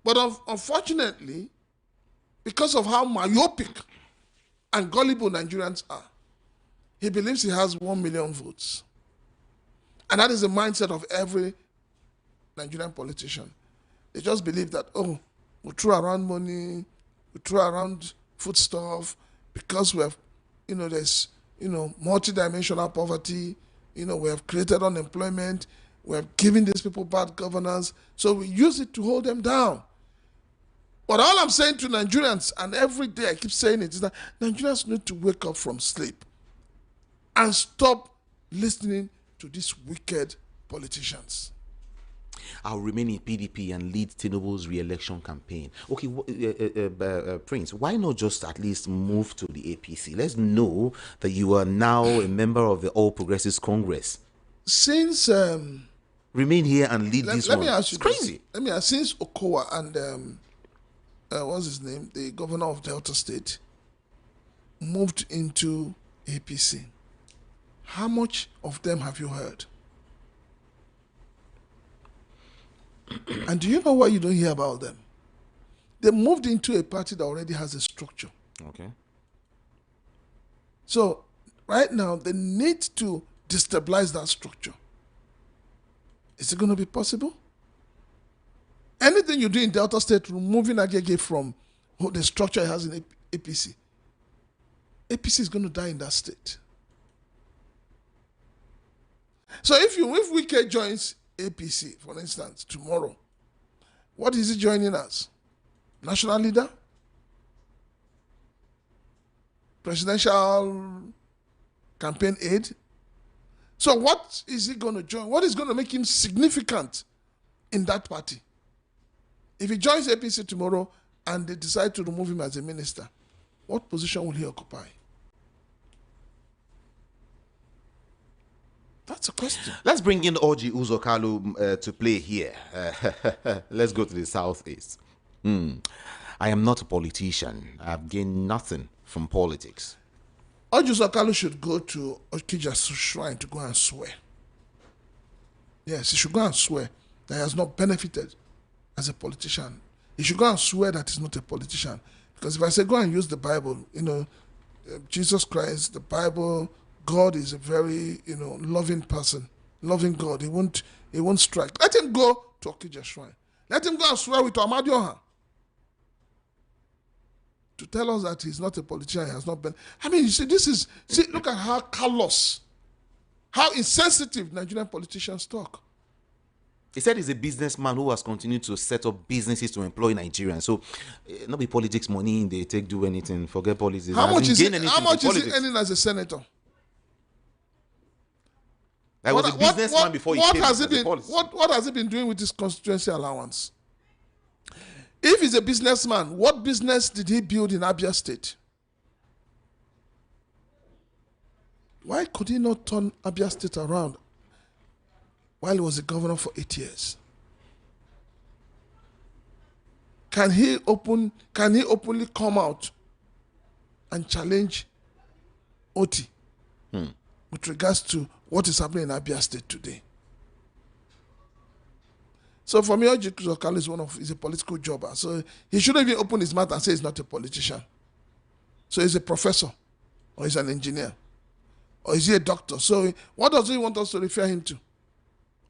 Speaker 3: But unfortunately, because of how myopic and gullible Nigerians are, he believes he has 1 million votes. And that is the mindset of every Nigerian politician. They just believe that, we throw around money, we throw around foodstuff, because we have, there's, multidimensional poverty, we have created unemployment, we have given these people bad governance, so we use it to hold them down. But all I'm saying to Nigerians, and every day I keep saying it, is that Nigerians need to wake up from sleep and stop listening to these wicked politicians.
Speaker 1: I'll remain in PDP and lead Tinubu's re-election campaign. Okay, Prince, why not just at least move to the APC? Let's know that you are now a member of the All Progressives Congress.
Speaker 3: Since
Speaker 1: remain here and lead this one.
Speaker 3: Let me ask you,
Speaker 1: it's crazy.
Speaker 3: Let me ask, since Okowa and what's his name, the governor of Delta State, moved into APC, how much of them have you heard? And do you know why you don't hear about them? They moved into a party that already has a structure.
Speaker 1: Okay.
Speaker 3: So right now they need to destabilize that structure. Is it going to be possible? Anything you do in Delta State, removing Agege from the structure it has in APC, APC is going to die in that state. So if Wike joins APC, for instance, tomorrow, what is he joining as? National leader? Presidential campaign aide? So what is he going to join? What is going to make him significant in that party? If he joins APC tomorrow and they decide to remove him as a minister, what position will he occupy? That's a question.
Speaker 1: Let's bring in Orji Uzokalu to play here. Let's go to the southeast. I am not a politician. I've gained nothing from politics.
Speaker 3: Orji Uzokalu should go to Okija's shrine to go and swear. Yes, he should go and swear that he has not benefited as a politician. He should go and swear that he's not a politician. Because if I say go and use the Bible, Jesus Christ, the Bible, God is a very, loving person, loving God. He won't strike. Let him go to Okija's shrine. Let him go and swear with Amadioha to tell us that he's not a politician. He has not been. I mean, you see, look at how callous, how insensitive Nigerian politicians talk.
Speaker 1: He said he's a businessman who has continued to set up businesses to employ Nigerians. So, not be politics money, they do anything, forget politics.
Speaker 3: How much is he earning as a senator?
Speaker 1: I was a businessman before he came as a policy.
Speaker 3: What has he been doing with his constituency allowance? If he's a businessman, what business did he build in Abia State? Why could he not turn Abia State around while he was a governor for 8 years? Can he openly come out and challenge Oti with regards to what is happening in Abia State today? So for me, Orji Uzokalu is a political jobber. So he shouldn't even open his mouth and say he's not a politician. So he's a professor, or he's an engineer, or is he a doctor? So what does he want us to refer him to?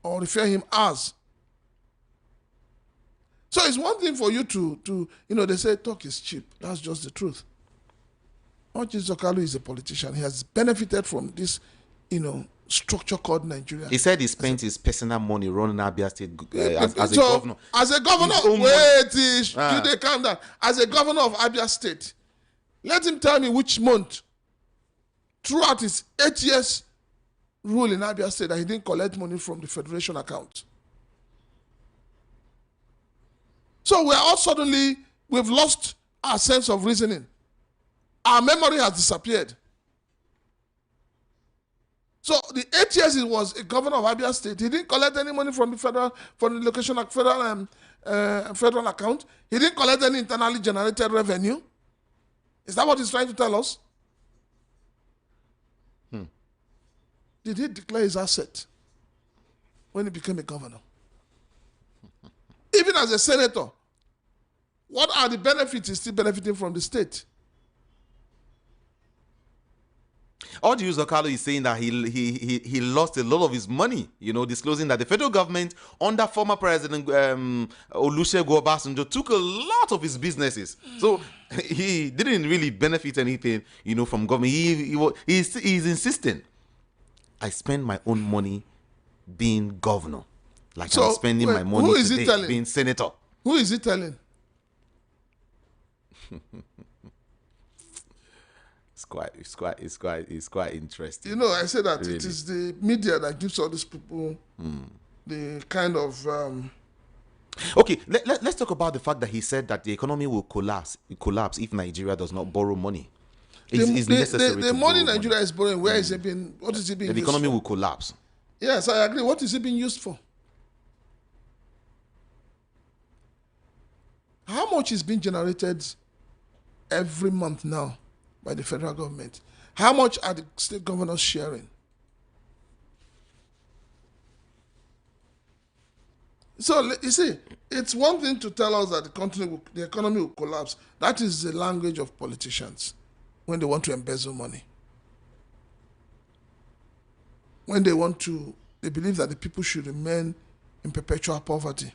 Speaker 3: Or refer him as? So it's one thing for you to they say talk is cheap. That's just the truth. Orji Uzokalu is a politician. He has benefited from this, structure called Nigeria.
Speaker 1: He said he spent his personal money running Abia State as a governor.
Speaker 3: As a governor, wait, they calm down. As a governor of Abia State, let him tell me which month throughout his 8 years rule in Abia State that he didn't collect money from the federation account. So we've lost our sense of reasoning. Our memory has disappeared. So the 8 years he was a governor of Abia State, he didn't collect any money from the federal, from the location of federal account. He didn't collect any internally generated revenue. Is that what he's trying to tell us? Did he declare his asset when he became a governor? Even as a senator, what are the benefits he's still benefiting from the state?
Speaker 1: Audu Zokalo is saying that he lost a lot of his money, disclosing that the federal government under former President Olusegun Obasanjo took a lot of his businesses. So he didn't really benefit anything, from government. He's insisting, I spend my own money being governor, like I'm spending my money today being senator.
Speaker 3: Who is he telling?
Speaker 1: It's quite interesting.
Speaker 3: I say that really. It is the media that gives all these people the kind of.
Speaker 1: Okay, let's talk about the fact that he said that the economy will collapse if Nigeria does not borrow money.
Speaker 3: The money Nigeria is borrowing, where is it being? What is it being?
Speaker 1: The economy will collapse.
Speaker 3: Yes, I agree. What is it being used for? How much is being generated every month now by the federal government? How much are the state governors sharing? So, you see, it's one thing to tell us that the economy will collapse. That is the language of politicians when they want to embezzle money. When they believe that the people should remain in perpetual poverty.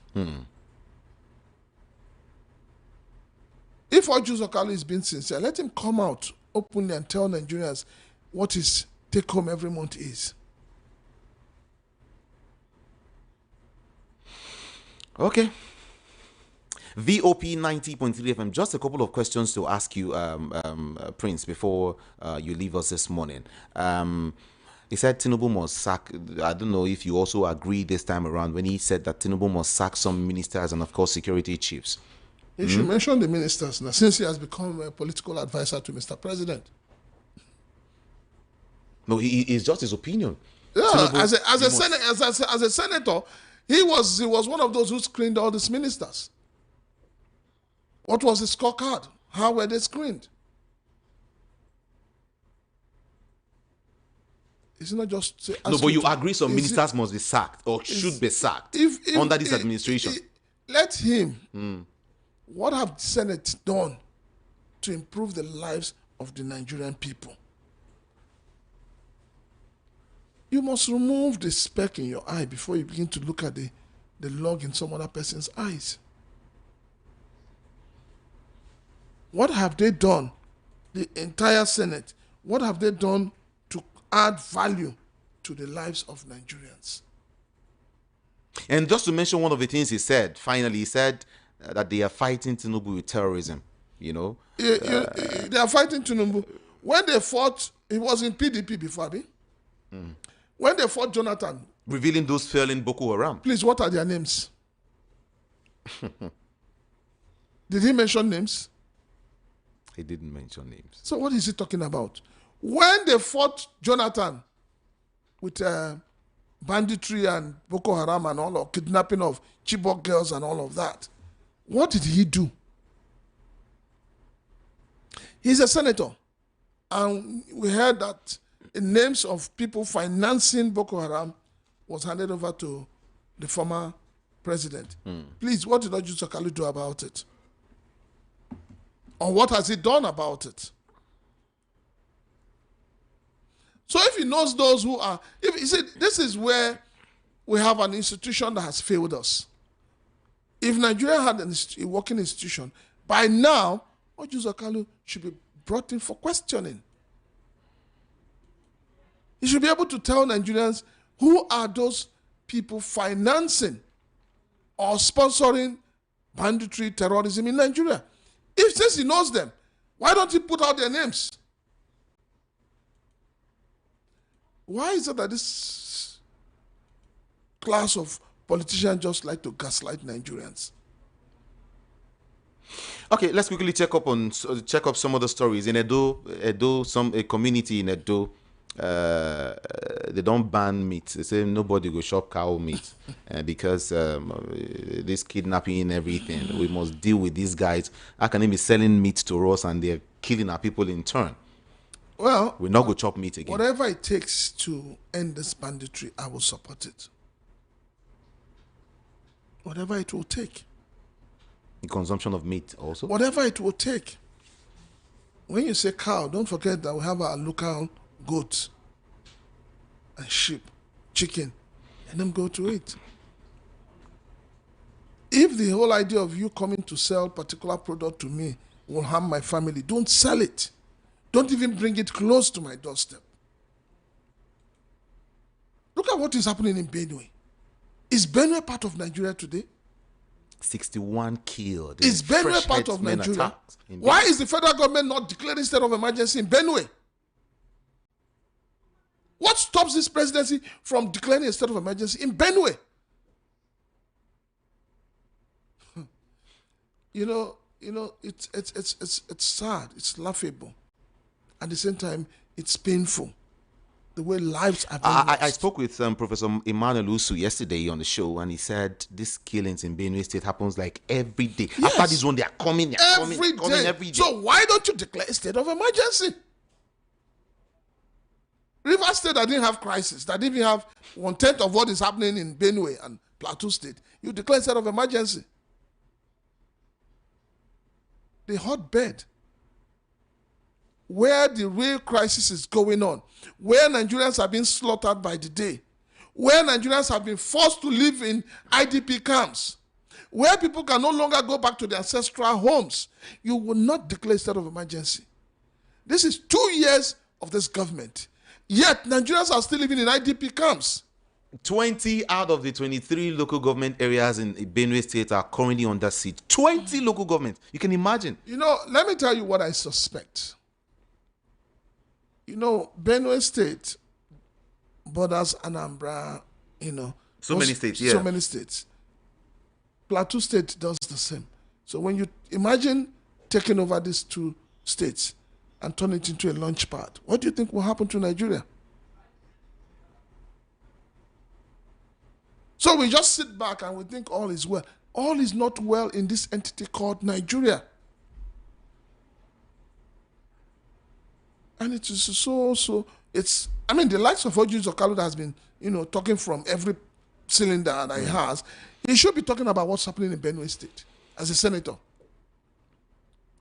Speaker 3: If Audu Zokalo is being sincere, let him come out openly and tell Nigerians what his take home every month is.
Speaker 1: Okay. VOP 90.3 FM. Just a couple of questions to ask you, Prince, before you leave us this morning. He said Tinubu must sack. I don't know if you also agree this time around when he said that Tinubu must sack some ministers and, of course, security chiefs.
Speaker 3: He should mention the ministers now, since he has become a political advisor to Mr. President.
Speaker 1: No, it's just his opinion.
Speaker 3: Yeah, Tinubu, as a senator, he was one of those who screened all these ministers. What was the scorecard? How were they screened? It's not just...
Speaker 1: No, but you agree some ministers must be sacked or should be sacked under this administration.
Speaker 3: Let him... What have the Senate done to improve the lives of the Nigerian people? You must remove the speck in your eye before you begin to look at the log in some other person's eyes. What have they done, the entire Senate, what have they done to add value to the lives of Nigerians?
Speaker 1: And just to mention one of the things he said, finally, he said that they are fighting Tinubu with terrorism, They
Speaker 3: are fighting Tinubu. When they fought, he was in PDP before, Abi. When they fought Jonathan.
Speaker 1: Revealing those failing Boko Haram.
Speaker 3: Please, what are their names? Did he mention names?
Speaker 1: He didn't mention names.
Speaker 3: So what is he talking about? When they fought Jonathan with banditry and Boko Haram and all of kidnapping of Chibok girls and all of that, what did he do? He's a senator. And we heard that the names of people financing Boko Haram was handed over to the former president. Please, what did Audu Zokalo do about it? Or what has he done about it? So if he knows those who are... this is where we have an institution that has failed us. If Nigeria had a working institution, by now, Audu Zokalo should be brought in for questioning. He should be able to tell Nigerians who are those people financing or sponsoring banditry, terrorism in Nigeria. Since he knows them, why don't he put out their names? Why is it that this class of politicians just like to gaslight Nigerians?
Speaker 1: Okay, let's quickly check up some of the stories in Edo. A community in Edo, they don't ban meat. They say nobody go shop cow meat because this kidnapping and everything. We must deal with these guys. How can they be selling meat to us and they're killing our people in turn?
Speaker 3: Well,
Speaker 1: we're not go chop meat again.
Speaker 3: Whatever it takes to end this banditry, I will support it. Whatever it will take.
Speaker 1: The consumption of meat also?
Speaker 3: Whatever it will take. When you say cow, don't forget that we have our local goats and sheep, chicken. Let them go to it. If the whole idea of you coming to sell particular product to me will harm my family, don't sell it. Don't even bring it close to my doorstep. Look at what is happening in Benue. Is Benue part of Nigeria today?
Speaker 1: 61 killed.
Speaker 3: Is Benue part of Nigeria? Why is the federal government not declaring state of emergency in Benue? What stops this presidency from declaring a state of emergency in Benue? It's sad. It's laughable. At the same time, it's painful. The way lives are being lost.
Speaker 1: I spoke with Professor Emmanuel Usu yesterday on the show, and he said these killings in Benue State happens like every day.
Speaker 3: Yes.
Speaker 1: After this one, they are coming every day.
Speaker 3: So why don't you declare a state of emergency? Rivers State that didn't have crisis, that didn't even have 1/10 of what is happening in Benue and Plateau State, you declare a state of emergency. The hotbed where the real crisis is going on, where Nigerians are being slaughtered by the day, where Nigerians have been forced to live in IDP camps, where people can no longer go back to their ancestral homes, you will not declare a state of emergency. This is 2 years of this government. Yet Nigerians are still living in IDP camps.
Speaker 1: 20 out of the 23 local government areas in Benue State are currently under siege. 20 local governments. You can imagine.
Speaker 3: Let me tell you what I suspect. Benue State borders Anambra,
Speaker 1: So many states, yeah.
Speaker 3: So many states. Plateau State does the same. So when you imagine taking over these two states and turn it into a launch pad, what do you think will happen to Nigeria? So we just sit back and we think all is well. All is not well in this entity called Nigeria. And it is the likes of Oju Zokalu has been, talking from every cylinder that he has. He should be talking about what's happening in Benue State as a senator.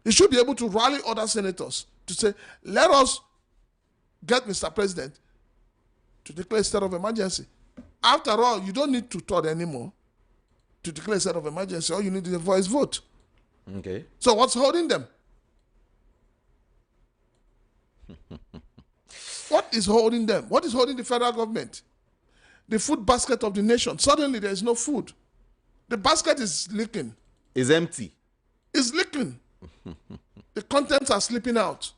Speaker 3: He should be able to rally other senators to say, let us get Mr. President to declare a state of emergency. After all, you don't need to talk anymore to declare a state of emergency. All you need is a voice vote.
Speaker 1: Okay.
Speaker 3: So what's holding them? What is holding them? What is holding the federal government? The food basket of the nation. Suddenly there is no food. The basket is leaking.
Speaker 1: It's empty.
Speaker 3: It's leaking. The contents are slipping out.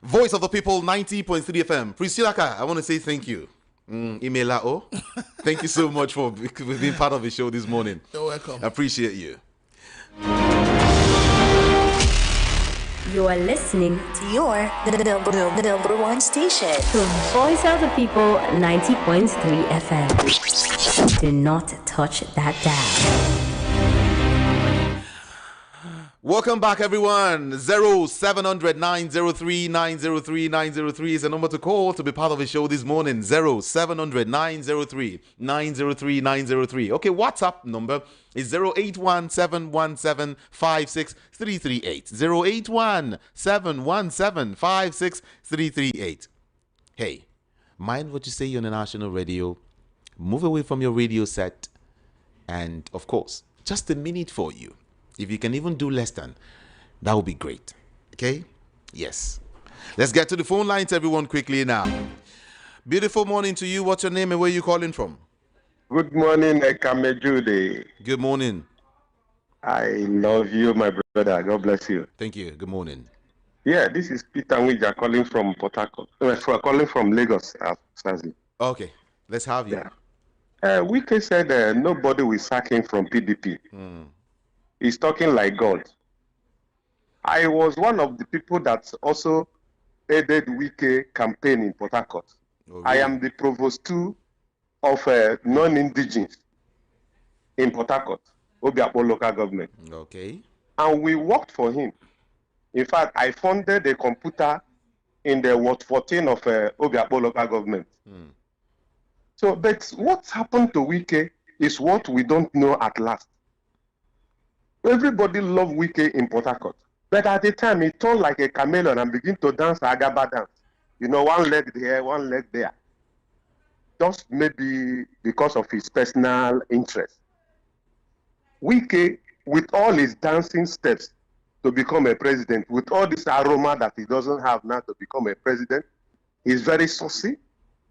Speaker 1: Voice of the People, 90.3 FM. Priscilla, I want to say thank you. Imela, thank you so much for being part of the show this morning.
Speaker 3: You're welcome.
Speaker 1: I appreciate you.
Speaker 4: You are listening to your the number one station. Voice of the People, 90.3 FM. Do not touch that dial.
Speaker 1: Welcome back, everyone. 0700 903 903 903 is the number to call to be part of the show this morning. 0700 903 903 903. Okay, WhatsApp number is 081 717 56338. 081 717 56338. Hey, mind what you say on the national radio. Move away from your radio set. And, of course, just a minute for you. If you can even do less than, that would be great. Okay? Yes. Let's get to the phone lines, everyone, quickly now. Beautiful morning to you. What's your name and where are you calling from?
Speaker 5: Good morning, Ekame Jude.
Speaker 1: Good morning.
Speaker 5: I love you, my brother. God bless you.
Speaker 1: Thank you. Good morning.
Speaker 5: Yeah, this is Peter Wija calling from Port Harcourt. Calling from Lagos, Sazi.
Speaker 1: Okay. Let's have you.
Speaker 5: Wike said nobody will sack him from PDP. He's talking like God. I was one of the people that also aided Wike campaign in Port Harcourt.
Speaker 1: Oh, really?
Speaker 5: I am the provost too of non-indigenous in Port Harcourt, Obiakpo local government.
Speaker 1: Okay.
Speaker 5: And we worked for him. In fact, I funded a computer in the Ward 14 of Obiakpo local government. So, but what happened to Wike is what we don't know at last. Everybody loved Wike in Port Harcourt. But at the time, he turned like a chameleon and began to dance Agaba dance. You know, one leg there, one leg there. Just maybe because of his personal interest. Wike, with all his dancing steps to become a president, with all this aroma that he doesn't have now to become a president, he's very saucy,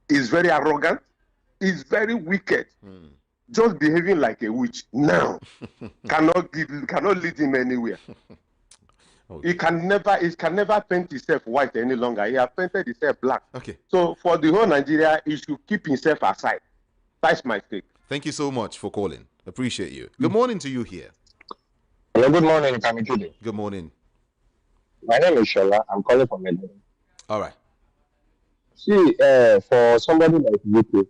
Speaker 5: he's very arrogant, he's very wicked, just behaving like a witch. Now, cannot lead him anywhere. Okay. He can never paint himself white any longer. He has painted himself black.
Speaker 1: Okay.
Speaker 5: So for the whole Nigeria, he should keep himself aside. That's my take.
Speaker 1: Thank you so much for calling. Appreciate you. Good morning to you here.
Speaker 6: Hello, good morning, Kamikide.
Speaker 1: Good morning.
Speaker 6: My name is Shola. I'm calling from Medellin.
Speaker 1: All right.
Speaker 6: See, for somebody like Wiki,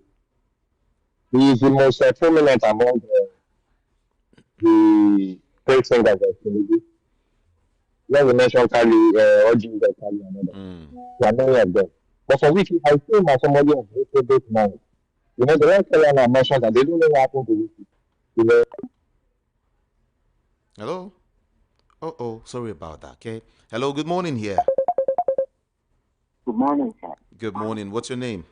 Speaker 6: he is the most prominent among the great singers of Tinubu. When we mention Kali, Oji, Kali, and others. There are many of them. But for Wiki, I feel like somebody of great mind. You know, the right color and mentions that they don't know what happened to Wiki. You know.
Speaker 1: Hello? Oh, sorry about that, okay? Hello, good morning here.
Speaker 7: Good morning, sir.
Speaker 1: Good morning. What's your name?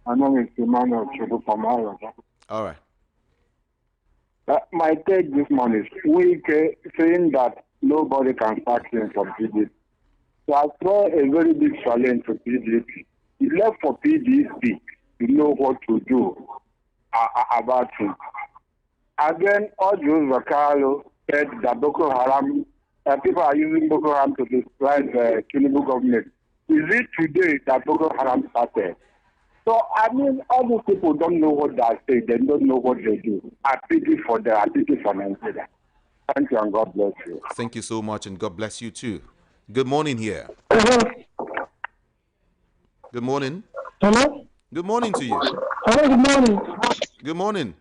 Speaker 7: My name is Emmanuel Chubu from Ireland.
Speaker 1: All right.
Speaker 7: My take this morning is Wike saying that nobody can sack him from PDP. So I throw a very big challenge to PDP. He left for PDP to know what to do about him. Again, Ojo Zakalo said that Boko Haram, people are using Boko Haram to describe the Tinubu government. Is it today that Boko Haram started? So, I mean, all these people don't know what they say. They don't know what they do. I pity for them. I pity for Nigeria. Thank you and God bless you.
Speaker 1: Thank you so much and God bless you too. Good morning here.
Speaker 3: Hello.
Speaker 1: Good morning.
Speaker 3: Hello.
Speaker 1: Good morning to you.
Speaker 3: Hello. Good morning.
Speaker 1: Good morning.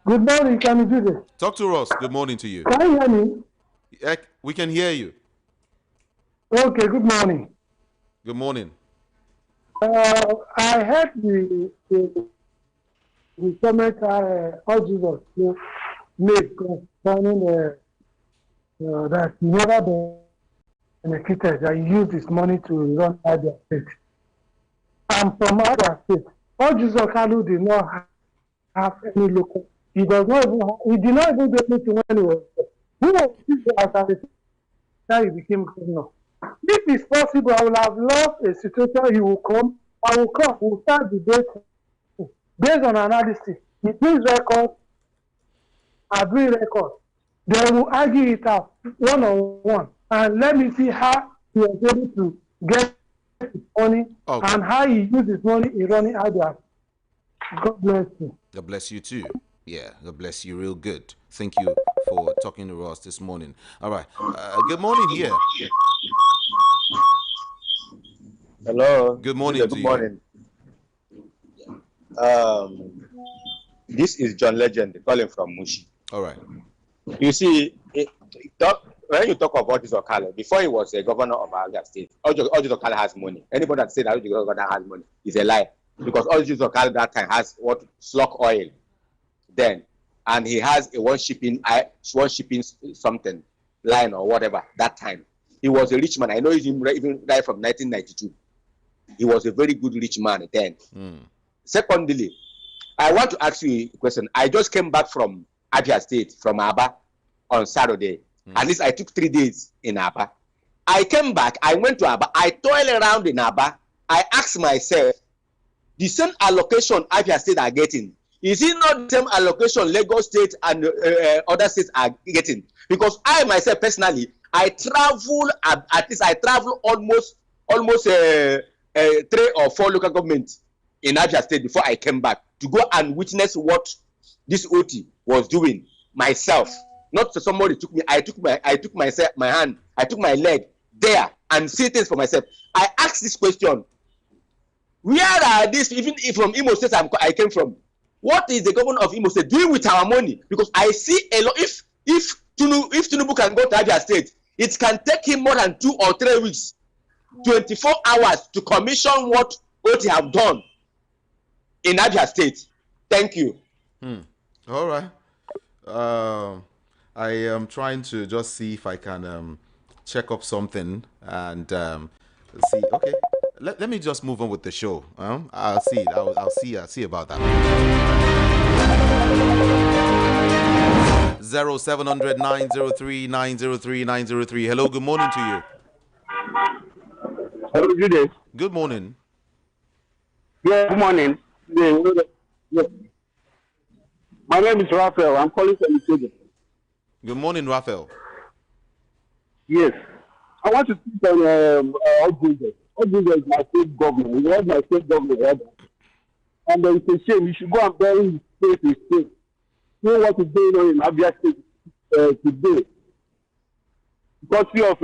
Speaker 3: Good morning. Can you do this?
Speaker 1: Talk to us. Good morning to you.
Speaker 3: Can you hear me?
Speaker 1: We can hear you.
Speaker 3: Okay. Good morning.
Speaker 1: Good morning.
Speaker 3: I heard the comment Ojibo made concerning that he never been benefited, that he used his money to run Abia State. And from Abia State, Ojibo Kalu did not have any local. He does not even. He did not even do anything when he was there. Who was as that he became governor? If it's possible, I will have loved a situation he will come. I will come. We will start debate based on analysis. He brings records. I bring records. They will argue it out one on one, and let me see how he was able to get his money and how he used his money in running Abia. God bless you.
Speaker 1: God bless you too. Yeah, God bless you real good. Thank you for talking to us this morning. All right. Good morning here.
Speaker 6: Hello.
Speaker 1: Good morning to you.
Speaker 6: Good morning. This is John Legend calling from Mushi.
Speaker 1: All right.
Speaker 6: You see, when you talk about this Okale, before he was a governor of Abia State, Ojo Okale has money. Anybody that says that Ojo Okale has money is a lie. Because Ojo Okale that time has what slug oil then, and he has a one shipping something line or whatever that time. He was a rich man. I know he's even died from 1992. He was a very good rich man then. Secondly, I want to ask you a question. I just came back from Abia State, from Aba, on Saturday. At least I took 3 days in Aba. I came back, I went to Aba, I toiled around in Aba. I asked myself, the same allocation Abia State are getting, is it not the same allocation Lagos State and other states are getting? Because I myself personally, I travel almost 3 or 4 local governments in Abia State before I came back. to go and witness what this OT was doing myself. Not to somebody took me. I took myself, my hand, I took my leg there and see things for myself. I asked this question: where are these? Even if from Imo State I came from, what is the government of Imo State doing with our money? Because I see a lot. If Tinubu can go to Abia State, it can take him more than 2 or 3 weeks, 24 hours to commission what OT have done in Abia State. Thank you.
Speaker 1: All right. I am trying to just see if I can check up something and see. Okay, let me just move on with the show. I'll see. I'll see about that. 0700 903 903 903. Hello. Good morning to you.
Speaker 7: Hello, good day.
Speaker 1: Good morning.
Speaker 7: Yeah, good morning. Yeah. My name is Raphael. I'm calling from the studio.
Speaker 1: Good morning, Raphael.
Speaker 7: Yes. I want to speak on Ogunje. Ogunje is my state governor. He was my state governor, rather. And it's a shame. You should go and bury his state in state. See what is going on in Abia State today. Because of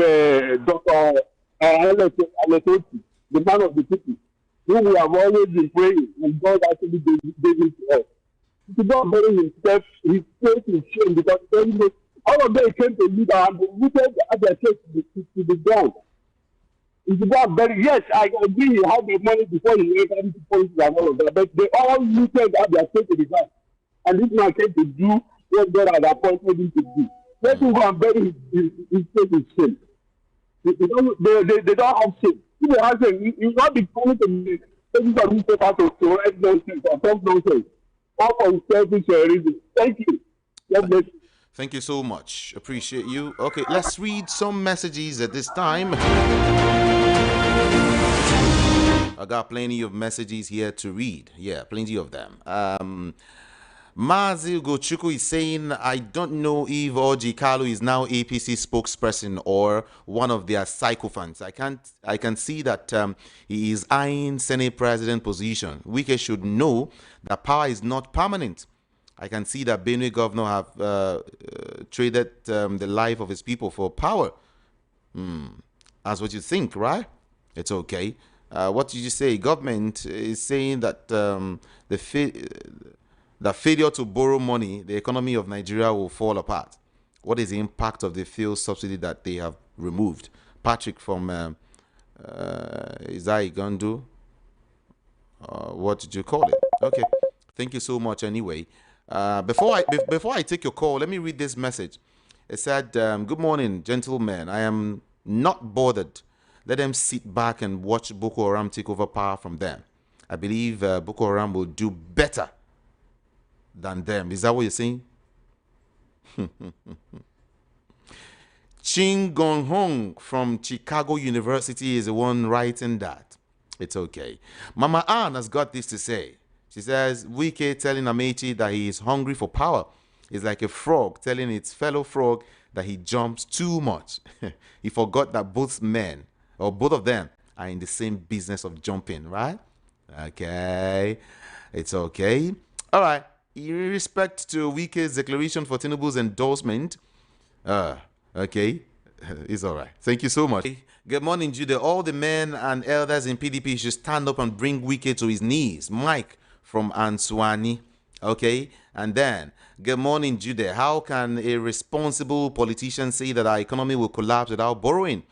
Speaker 7: Dr. Amaechi, the man of the people, who we have always been praying, and God actually gave it to us. He should not bury himself, his state in shame, because all of them came to lead and they rooted Abia State to the ground. He should not bury. Yes, I agree he had the money before he entered into politics and all of that, but they all rooted Abia State to the ground. And this man came to do what God had appointed him to do. Let him go and bury his state in shame. They don't have shame. If they have shame, you will not be coming to me taking some newspaper to write nonsense or talk nonsense. All for selfish reasons. Thank you. God bless you.
Speaker 1: Thank you so much. Appreciate you. Okay, let's read some messages at this time. I got plenty of messages here to read. Yeah, plenty of them. Mazi Gochuku is saying, I don't know if Orji Kalu is now APC spokesperson or one of their sycophants. I can see that he is eyeing Senate president position. Wike should know that power is not permanent. I can see that Benue governor have traded the life of his people for power. That's what you think, right? It's okay. What did you say? Government is saying that the failure to borrow money, the economy of Nigeria will fall apart. What is the impact of the fuel subsidy that they have removed? Patrick from Izaigandu. What did you call it? Okay. Thank you so much anyway. Before I take your call, let me read this message. It said, good morning, gentlemen. I am not bothered. Let them sit back and watch Boko Haram take over power from them. I believe Boko Haram will do better than them. Is that what you're saying? Ching Gong Hong from Chicago University is the one writing that. It's okay. Mama Ann has got this to say. She says, Wike telling Amaechi that he is hungry for power is like a frog telling its fellow frog that he jumps too much. He forgot that both men, or both of them, are in the same business of jumping, right? Okay. It's okay. All right. In respect to Wike's declaration for Tinubu's endorsement, okay, it's all right. Thank you so much. Good morning, Judah. All the men and elders in PDP should stand up and bring Wike to his knees. Mike from Answani. Okay, and then, good morning, Judah. How can a responsible politician say that our economy will collapse without borrowing?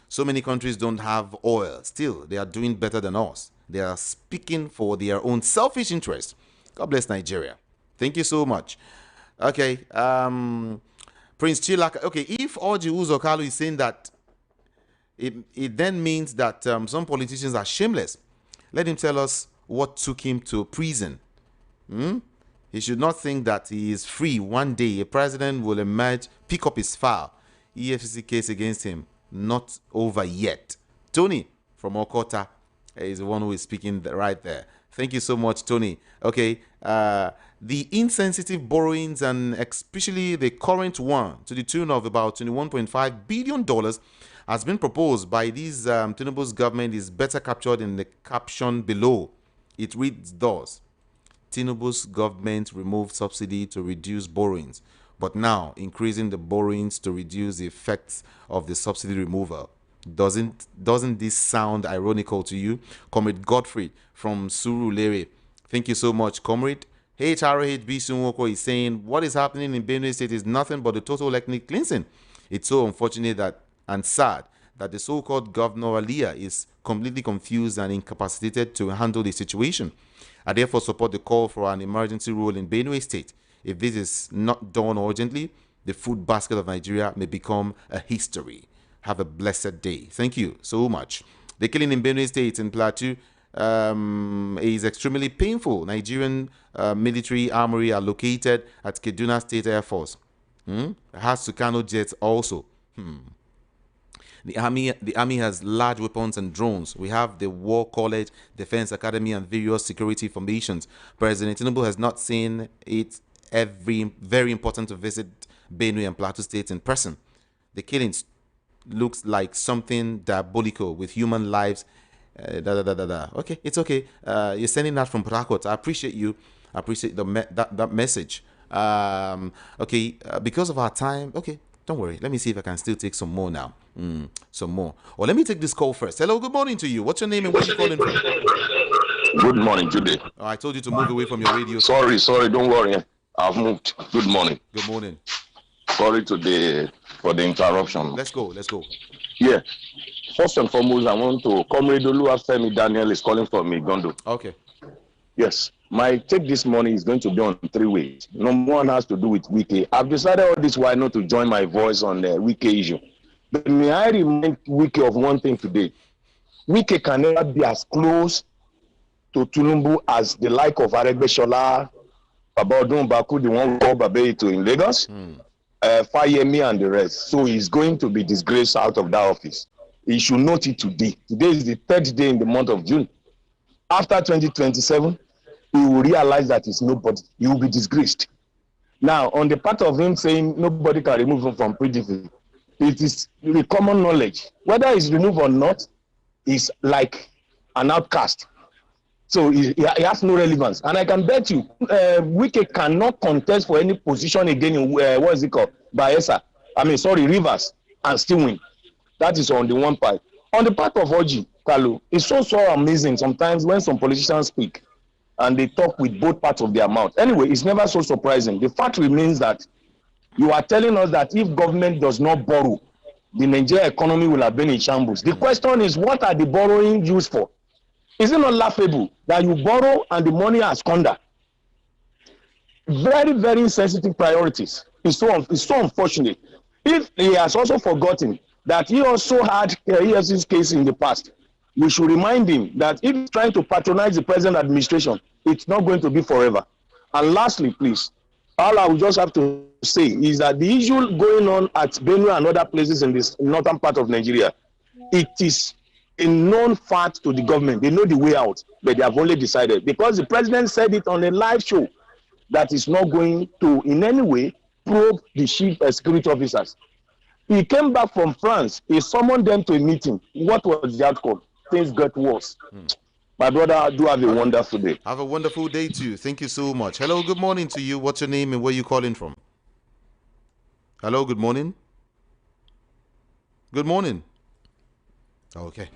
Speaker 1: So many countries don't have oil. Still, they are doing better than us. They are speaking for their own selfish interest. God bless Nigeria. Thank you so much. Okay. Prince Chilaka. Okay, if Orji Uzokalu is saying that it then means that some politicians are shameless, let him tell us what took him to prison. He should not think that he is free. One day, a president will emerge, pick up his file. EFCC case against him. Not over yet. Tony from Okota is the one who is speaking right there. Thank you so much, Tony. Okay, the insensitive borrowings, and especially the current one to the tune of about $21.5 billion has been proposed by these Tinubu's government is better captured in the caption below. It reads thus: Tinubu's government removed subsidy to reduce borrowings, but now increasing the borrowings to reduce the effects of the subsidy removal. Doesn't this sound ironical to you? Comrade Godfrey from Surulere. Thank you so much, comrade. HRHB Sunwoko is saying, what is happening in Benue State is nothing but a total ethnic cleansing. It's so unfortunate that and sad that the so-called Governor Aliyah is completely confused and incapacitated to handle the situation. I therefore support the call for an emergency rule in Benue State. If this is not done urgently, the food basket of Nigeria may become a history. Have a blessed day. Thank you so much. The killing in Benue State in Plateau is extremely painful. Nigerian military armory are located at Kaduna State Air Force. Has Sukarno jets also. The army has large weapons and drones. We have the War College, Defense Academy, and various security formations. President Tinubu has not seen it very important to visit Benue and Plateau states in person. The killings looks like something diabolical with human lives. Okay, it's okay. You're sending that from Port Harcourt. I appreciate you. I appreciate that message. Okay, because of our time, okay, don't worry. Let me see if I can still take some more now. Some more. Or let me take this call first. Hello, good morning to you. What's your name and where are you calling from?
Speaker 8: Good morning, Judy.
Speaker 1: Oh, I told you to move away from your radio.
Speaker 8: Sorry, don't worry. I've moved. Good morning.
Speaker 1: Good morning.
Speaker 8: Sorry for the interruption.
Speaker 1: Let's go.
Speaker 8: Yeah. First and foremost, I want to Comrade Oluwafemi Daniel is calling from me, Gondo.
Speaker 1: Okay.
Speaker 8: Yes. My take this morning is going to be on 3 ways. Number one has to do with Wiki. I've decided all this while not to join my voice on the Wiki issue. But may I remind Wiki of one thing today. Wiki can never be as close to Tinubu as the like of Aregbesola, Babodun Baku, the one called Babeito in Lagos, Fayemi and the rest. So he's going to be disgraced out of that office. He should note it today. Today is the 3rd day in the month of June. After 2027, he will realize that he's nobody. He will be disgraced. Now, on the part of him saying nobody can remove him from PDP, it is the common knowledge. Whether he's removed or not, is like an outcast. So he has no relevance. And I can bet you, Wike cannot contest for any position again in, what is it called? Rivers, and still win. That is on the one part. On the part of Oji, Kalu, it's so amazing sometimes when some politicians speak and they talk with both parts of their mouth. Anyway, it's never so surprising. The fact remains that you are telling us that if government does not borrow, the Nigerian economy will have been in shambles. The question is, what are the borrowing used for? Is it not laughable that you borrow and the money has squandered? Very, very insensitive priorities. It's so unfortunate. If he has also forgotten that he also had EFC's case in the past, we should remind him that if he's trying to patronize the present administration, it's not going to be forever. And lastly, please, all I will just have to say is that the issue going on at Benue and other places in this northern part of Nigeria, it is a known fact to the government. They know the way out, but they have only decided, because the president said it on a live show, that is not going to in any way probe the chief security officers. He came back from France. He summoned them to a meeting. What was the outcome? Things got worse. My brother, do have a wonderful day.
Speaker 1: Have a wonderful day too. Thank you so much. Hello, good morning to you. What's your name and where you calling from? Hello, good morning. Good morning. Okay.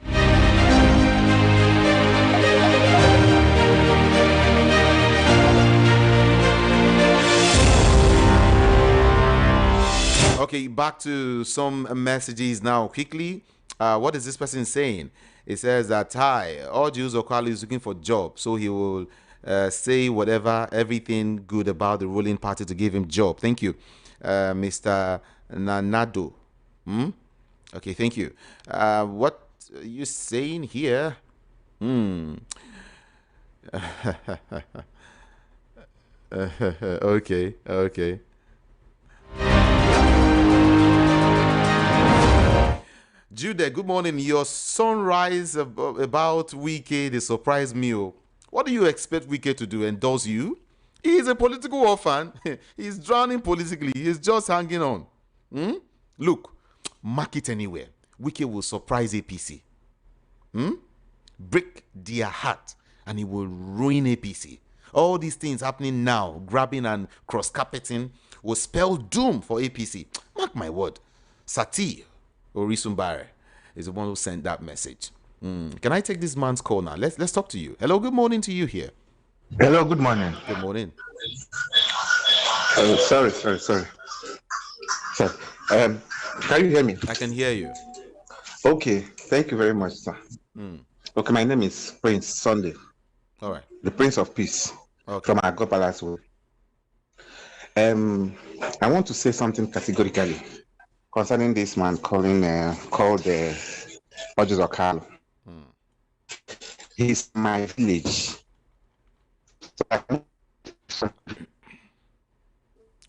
Speaker 1: Okay, back to some messages now quickly. What is this person saying? It says that, hi, Orji Uzokali is looking for a job, so he will say everything good about the ruling party to give him job. Thank you, Mr. Nanado. Okay, thank you. What are you saying here? Okay. Jude, good morning. Your sunrise about Wike, the surprise meal. What do you expect Wike to do? Endorse you? He is a political orphan. He's drowning politically. He's just hanging on. Look, mark it anywhere. Wike will surprise APC. Break their heart and he will ruin APC. All these things happening now, grabbing and cross-carpeting, will spell doom for APC. Mark my word. Sati Orisumbare is the one who sent that message. Can I take this man's call now? Let's talk to you. Hello, good morning to you here.
Speaker 9: Hello, good morning.
Speaker 1: Good morning.
Speaker 9: Sorry. Can you hear me?
Speaker 1: I can hear you.
Speaker 9: Okay, thank you very much, sir. Okay, my name is Prince Sunday.
Speaker 1: All right.
Speaker 9: The Prince of Peace.
Speaker 1: Okay.
Speaker 9: From Agro Palace. I want to say something categorically concerning this man called Ojus Okalo. He's my village.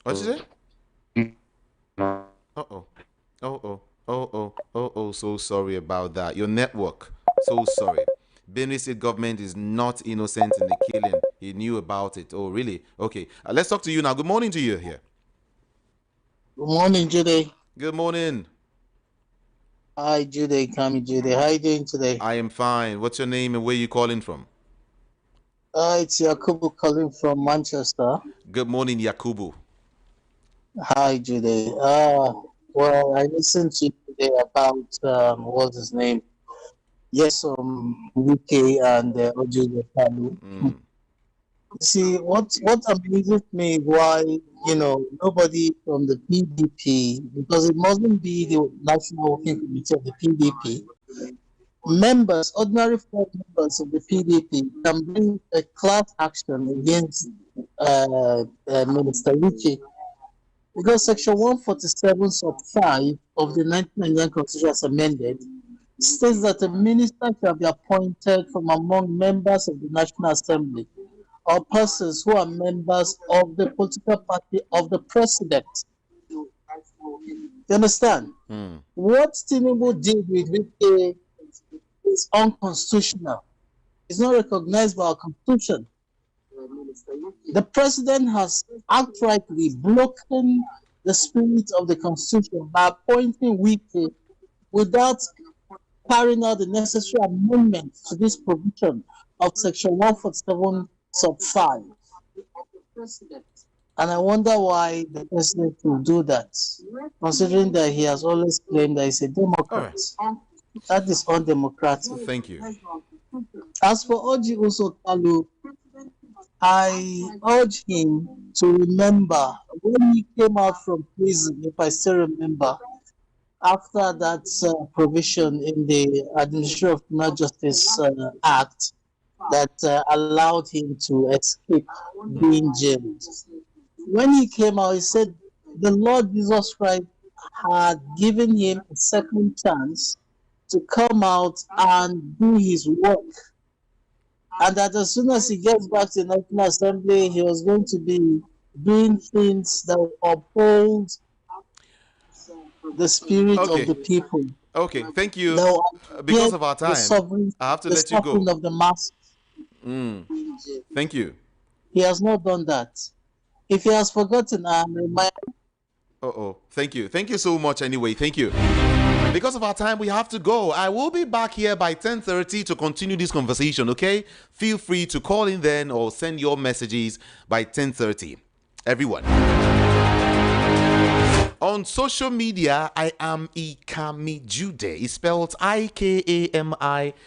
Speaker 1: What is it? So sorry about that. Your network. So sorry. Benue State government is not innocent in the killing. He knew about it. Oh, really? Okay. Let's talk to you now. Good morning to you here.
Speaker 10: Good morning, Jude.
Speaker 1: Good morning.
Speaker 10: Hi, Jude. Kami Jude. How are you doing today?
Speaker 1: I am fine. What's your name and where you calling from?
Speaker 10: It's Yakubu calling from Manchester.
Speaker 1: Good morning, Yakubu.
Speaker 10: Hi, Jude. Well, I listened to you today about what's his name? Yes, Wiki and Ojude Kalu. See, what amazes me is why, nobody from the PDP, because it mustn't be the National Working Committee of the PDP, members, ordinary four members of the PDP can bring a class action against Minister Wiki. Because Section 147 sub 5 of the 1999 Constitution as amended states that a minister shall be appointed from among members of the National Assembly or persons who are members of the political party of the president. You understand? What Tinubu did with Wike is unconstitutional. It's not recognized by our constitution. The president has outrightly broken the spirit of the constitution by appointing Wiki without carrying out the necessary amendments to this provision of Section 147 sub 5. And I wonder why the president will do that, considering that he has always claimed that he's a Democrat. Right. That is undemocratic.
Speaker 1: Thank you.
Speaker 10: As for Oji Usokalu, I urge him to remember when he came out from prison, if I still remember, after that provision in the Administration of Criminal Justice Act that allowed him to escape being jailed. When he came out, he said the Lord Jesus Christ had given him a second chance to come out and do his work. And that as soon as he gets back to the National Assembly, he was going to be doing things that will uphold the spirit of the people.
Speaker 1: Okay, thank you. Because of our time, I have to let you go.
Speaker 10: Of the masses.
Speaker 1: Thank you.
Speaker 10: He has not done that. If he has forgotten, I'm reminded.
Speaker 1: Thank you. Thank you so much anyway. Thank you. Because of our time, we have to go. I will be back here by 10:30 to continue this conversation, okay? Feel free to call in then or send your messages by 10:30. Everyone. On social media, I am Ikami Jude. It's spelled IKAMIJUDEH.